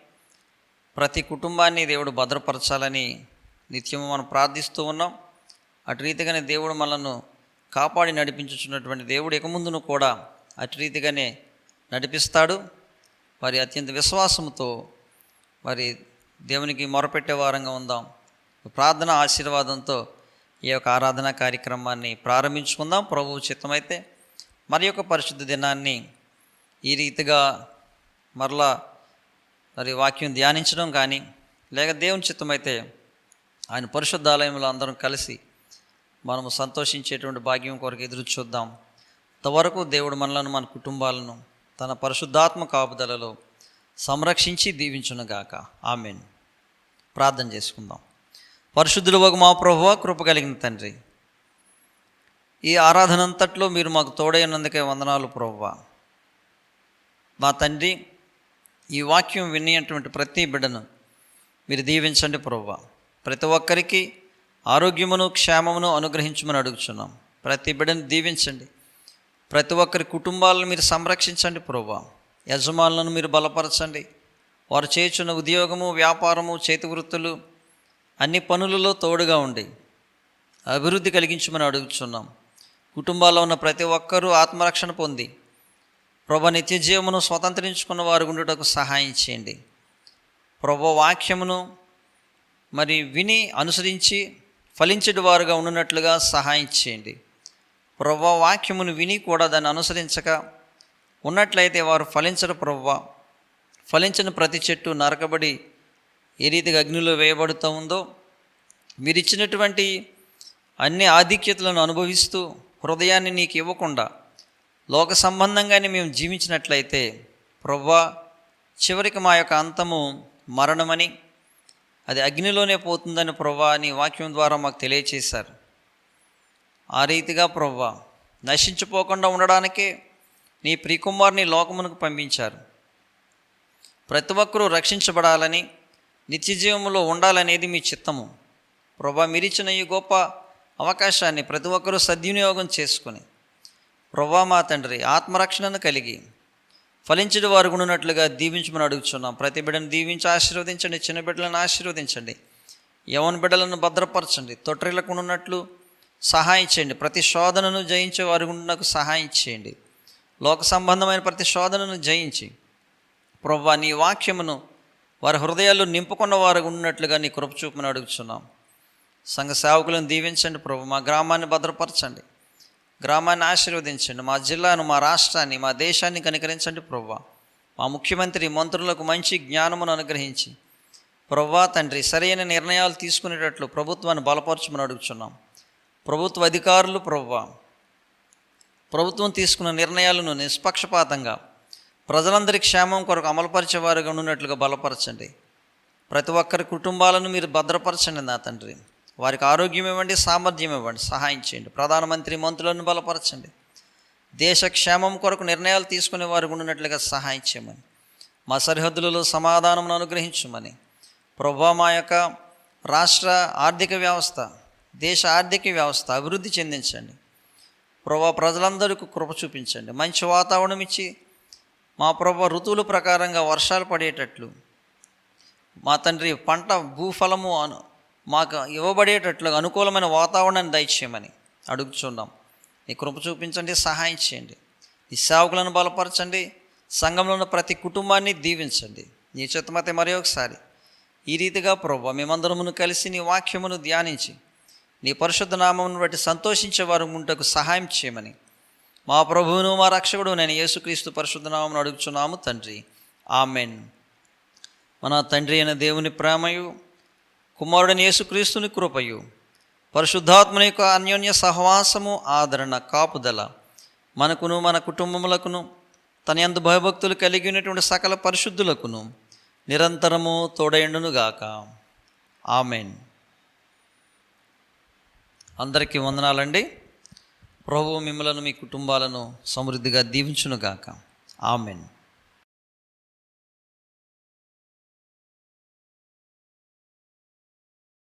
ప్రతి కుటుంబాన్ని దేవుడు భద్రపరచాలని నిత్యము మనం ప్రార్థిస్తూ ఉన్నాం. అటు రీతిగానే దేవుడు మనల్ని కాపాడి నడిపించుచున్నటువంటి దేవుడు ఇక ముందును కూడా అటు రీతిగానే నడిపిస్తాడు. మరి అత్యంత విశ్వాసంతో మరి దేవునికి మొరపెట్టే వారంగా ఉందాం. ప్రార్థన ఆశీర్వాదంతో ఈ యొక్క ఆరాధన కార్యక్రమాన్ని ప్రారంభించుకుందాం. ప్రభువు చిత్తమైతే మరి యొక్క పరిశుద్ధ దినాన్ని ఈ రీతిగా మరలా మరి వాక్యం ధ్యానించడం కానీ లేక దేవుని చిత్తమైతే ఆయన పరిశుద్ధాలయంలో అందరం కలిసి మనము సంతోషించేటువంటి భాగ్యం కొరకు ఎదురు చూద్దాం. అంతవరకు దేవుడు మనలను మన కుటుంబాలను తన పరిశుద్ధాత్మ కాపుదలలో సంరక్షించి దీవించునుగాక. ఆమేన్. ప్రార్థన చేసుకుందాం. పరిశుద్ధులవగు మా ప్రభువా, కృప కలిగిన తండ్రి, ఈ ఆరాధన అంతట్లో మీరు మాకు తోడైనందుకే వందనాలు ప్రభువా. మా తండ్రి, ఈ వాక్యం వినేటువంటి ప్రతి బిడ్డను మీరు దీవించండి ప్రభువా. ప్రతి ఒక్కరికి ఆరోగ్యమును క్షేమమును అనుగ్రహించమని అడుగుచున్నాం. ప్రతి బిడ్డను దీవించండి. ప్రతి ఒక్కరి కుటుంబాలను మీరు సంరక్షించండి ప్రభువా. యజమానులను మీరు బలపరచండి. వారు చేయుచున్న ఉద్యోగము, వ్యాపారము, చేతి వృత్తులు అన్ని పనులలో తోడుగా ఉండి అభివృద్ధి కలిగించమని అడుగుచున్నాం. కుటుంబాల్లో ఉన్న ప్రతి ఒక్కరూ ఆత్మరక్షణ పొంది ప్రభు నిత్య జీవమును స్వతంత్రించుకున్న వారు ఉండుటకు సహాయం చేయండి. ప్రభు వాక్యమును మరి విని అనుసరించి ఫలించడి వారుగా ఉన్నట్లుగా సహాయం చేయండి. ప్రభు వాక్యమును విని కూడా దాన్ని అనుసరించక ఉన్నట్లయితే వారు ఫలించరు ప్రభువా. ఫలించిన ప్రతి చెట్టు నరకబడి ఏ రీతిగా అగ్నిలో వేయబడుతూ ఉందో, మీరు ఇచ్చినటువంటి అన్ని ఆధిక్యతలను అనుభవిస్తూ హృదయాన్ని నీకు ఇవ్వకుండా లోక సంబంధంగానే మేము జీవించినట్లయితే ప్రభువా, చివరికి మా యొక్క అంతము మరణమని, అది అగ్నిలోనే పోతుందని ప్రభువా నీ వాక్యం ద్వారా మాకు తెలియచేశారు. ఆ రీతిగా ప్రభువా నశించిపోకుండా ఉండడానికే నీ ప్రియకుమారుని లోకమునకు పంపించారు. ప్రతి ఒక్కరూ రక్షించబడాలని, నిత్య జీవములో ఉండాలనేది మీ చిత్తము ప్రభువా. మీరిచ్చిన ఈ గొప్ప అవకాశాన్ని ప్రతి ఒక్కరూ సద్వినియోగం చేసుకొని ప్రభువా మా తండ్రి ఆత్మరక్షణను కలిగి ఫలించడి వారు ఉన్నట్లుగా దీవించమని అడుగుతున్నాం. ప్రతి బిడ్డను దీవించి ఆశీర్వదించండి. చిన్న బిడ్డలను ఆశీర్వదించండి. యవన బిడ్డలను భద్రపరచండి. తొట్టిలకు ఉన్నట్లు సహాయం చేయండి. ప్రతి శోధనను జయించే వారు ఉన్నకు సహాయం చేయండి. లోక సంబంధమైన ప్రతి శోధనను జయించి ప్రభువా నీ వాక్యమును వారి హృదయాల్లో నింపుకున్న వారు ఉన్నట్లుగా నీ కృప చూపమని అడుగుతున్నాం. సంఘ సేవకులను దీవించండి ప్రభు. మా గ్రామాన్ని భద్రపరచండి. గ్రామాన్ని ఆశీర్వదించండి. మా జిల్లాను, మా రాష్ట్రాన్ని, మా దేశాన్ని కనికరించండి ప్రభువా. మా ముఖ్యమంత్రి మంత్రులకు మంచి జ్ఞానమును అనుగ్రహించి ప్రభువా తండ్రి సరైన నిర్ణయాలు తీసుకునేటట్లు ప్రభుత్వాన్ని బలపరచమని అడుగుతున్నాం. ప్రభుత్వ అధికారులు ప్రభువా ప్రభుత్వం తీసుకున్న నిర్ణయాలను నిష్పక్షపాతంగా ప్రజలందరి క్షేమం కొరకు అమలుపరిచేవారుగా ఉన్నట్లుగా బలపరచండి. ప్రతి ఒక్కరి కుటుంబాలను మీరు భద్రపరచండి నా తండ్రి. వారికి ఆరోగ్యం ఇవ్వండి, సామర్థ్యం ఇవ్వండి, సహాయం చేయండి. ప్రధానమంత్రి మంత్రులను బలపరచండి. దేశ క్షేమం కొరకు నిర్ణయాలు తీసుకునే వారికి ఉన్నట్లుగా సహాయం చేయమని, మా సరిహద్దులలో సమాధానమును అనుగ్రహించమని ప్రభువా మా యొక్క రాష్ట్ర ఆర్థిక వ్యవస్థ, దేశ ఆర్థిక వ్యవస్థ అభివృద్ధి చెందించండి. ప్రభువా ప్రజలందరికీ కృప చూపించండి. మంచి వాతావరణం ఇచ్చి మా ప్రభువా ఋతువుల ప్రకారంగా వర్షాలు పడేటట్లు మా తండ్రి పంట భూఫలము మాకు ఇవ్వబడేటట్లుగా అనుకూలమైన వాతావరణాన్ని దయచేయమని అడుగుచున్నాం. నీ కృప చూపించండి, సహాయం చేయండి. ఈ సేవకులను బలపరచండి. సంఘంలో ఉన్న ప్రతి కుటుంబాన్ని దీవించండి. నీ చిత్తమైతే మరి ఒకసారి ఈ రీతిగా ప్రభువా మేమందరమును కలిసి నీ వాక్యమును ధ్యానించి నీ పరిశుద్ధ నామమును బట్టి సంతోషించే వారు ఉంటకు సహాయం చేయమని మా ప్రభువును మా రక్షకుడు నేను యేసుక్రీస్తు పరిశుద్ధ నామమును అడుగుచున్నాము తండ్రి, ఆమెన్. మన తండ్రి అయిన దేవుని ప్రేమయు, కుమారుడైన యేసుక్రీస్తుని కృపయు, పరిశుద్ధాత్మని యొక్క అన్యోన్య సహవాసము, ఆదరణ, కాపుదల మనకును మన కుటుంబములకును తన యందు భయభక్తులు కలిగి ఉన్నటువంటి సకల పరిశుద్ధులకును నిరంతరము తోడైండునుగాక. ఆమెన్. అందరికీ వందనాలండి. ప్రభువు మిమ్మలను మీ కుటుంబాలను సమృద్ధిగా దీవించునుగాక. ఆమెన్.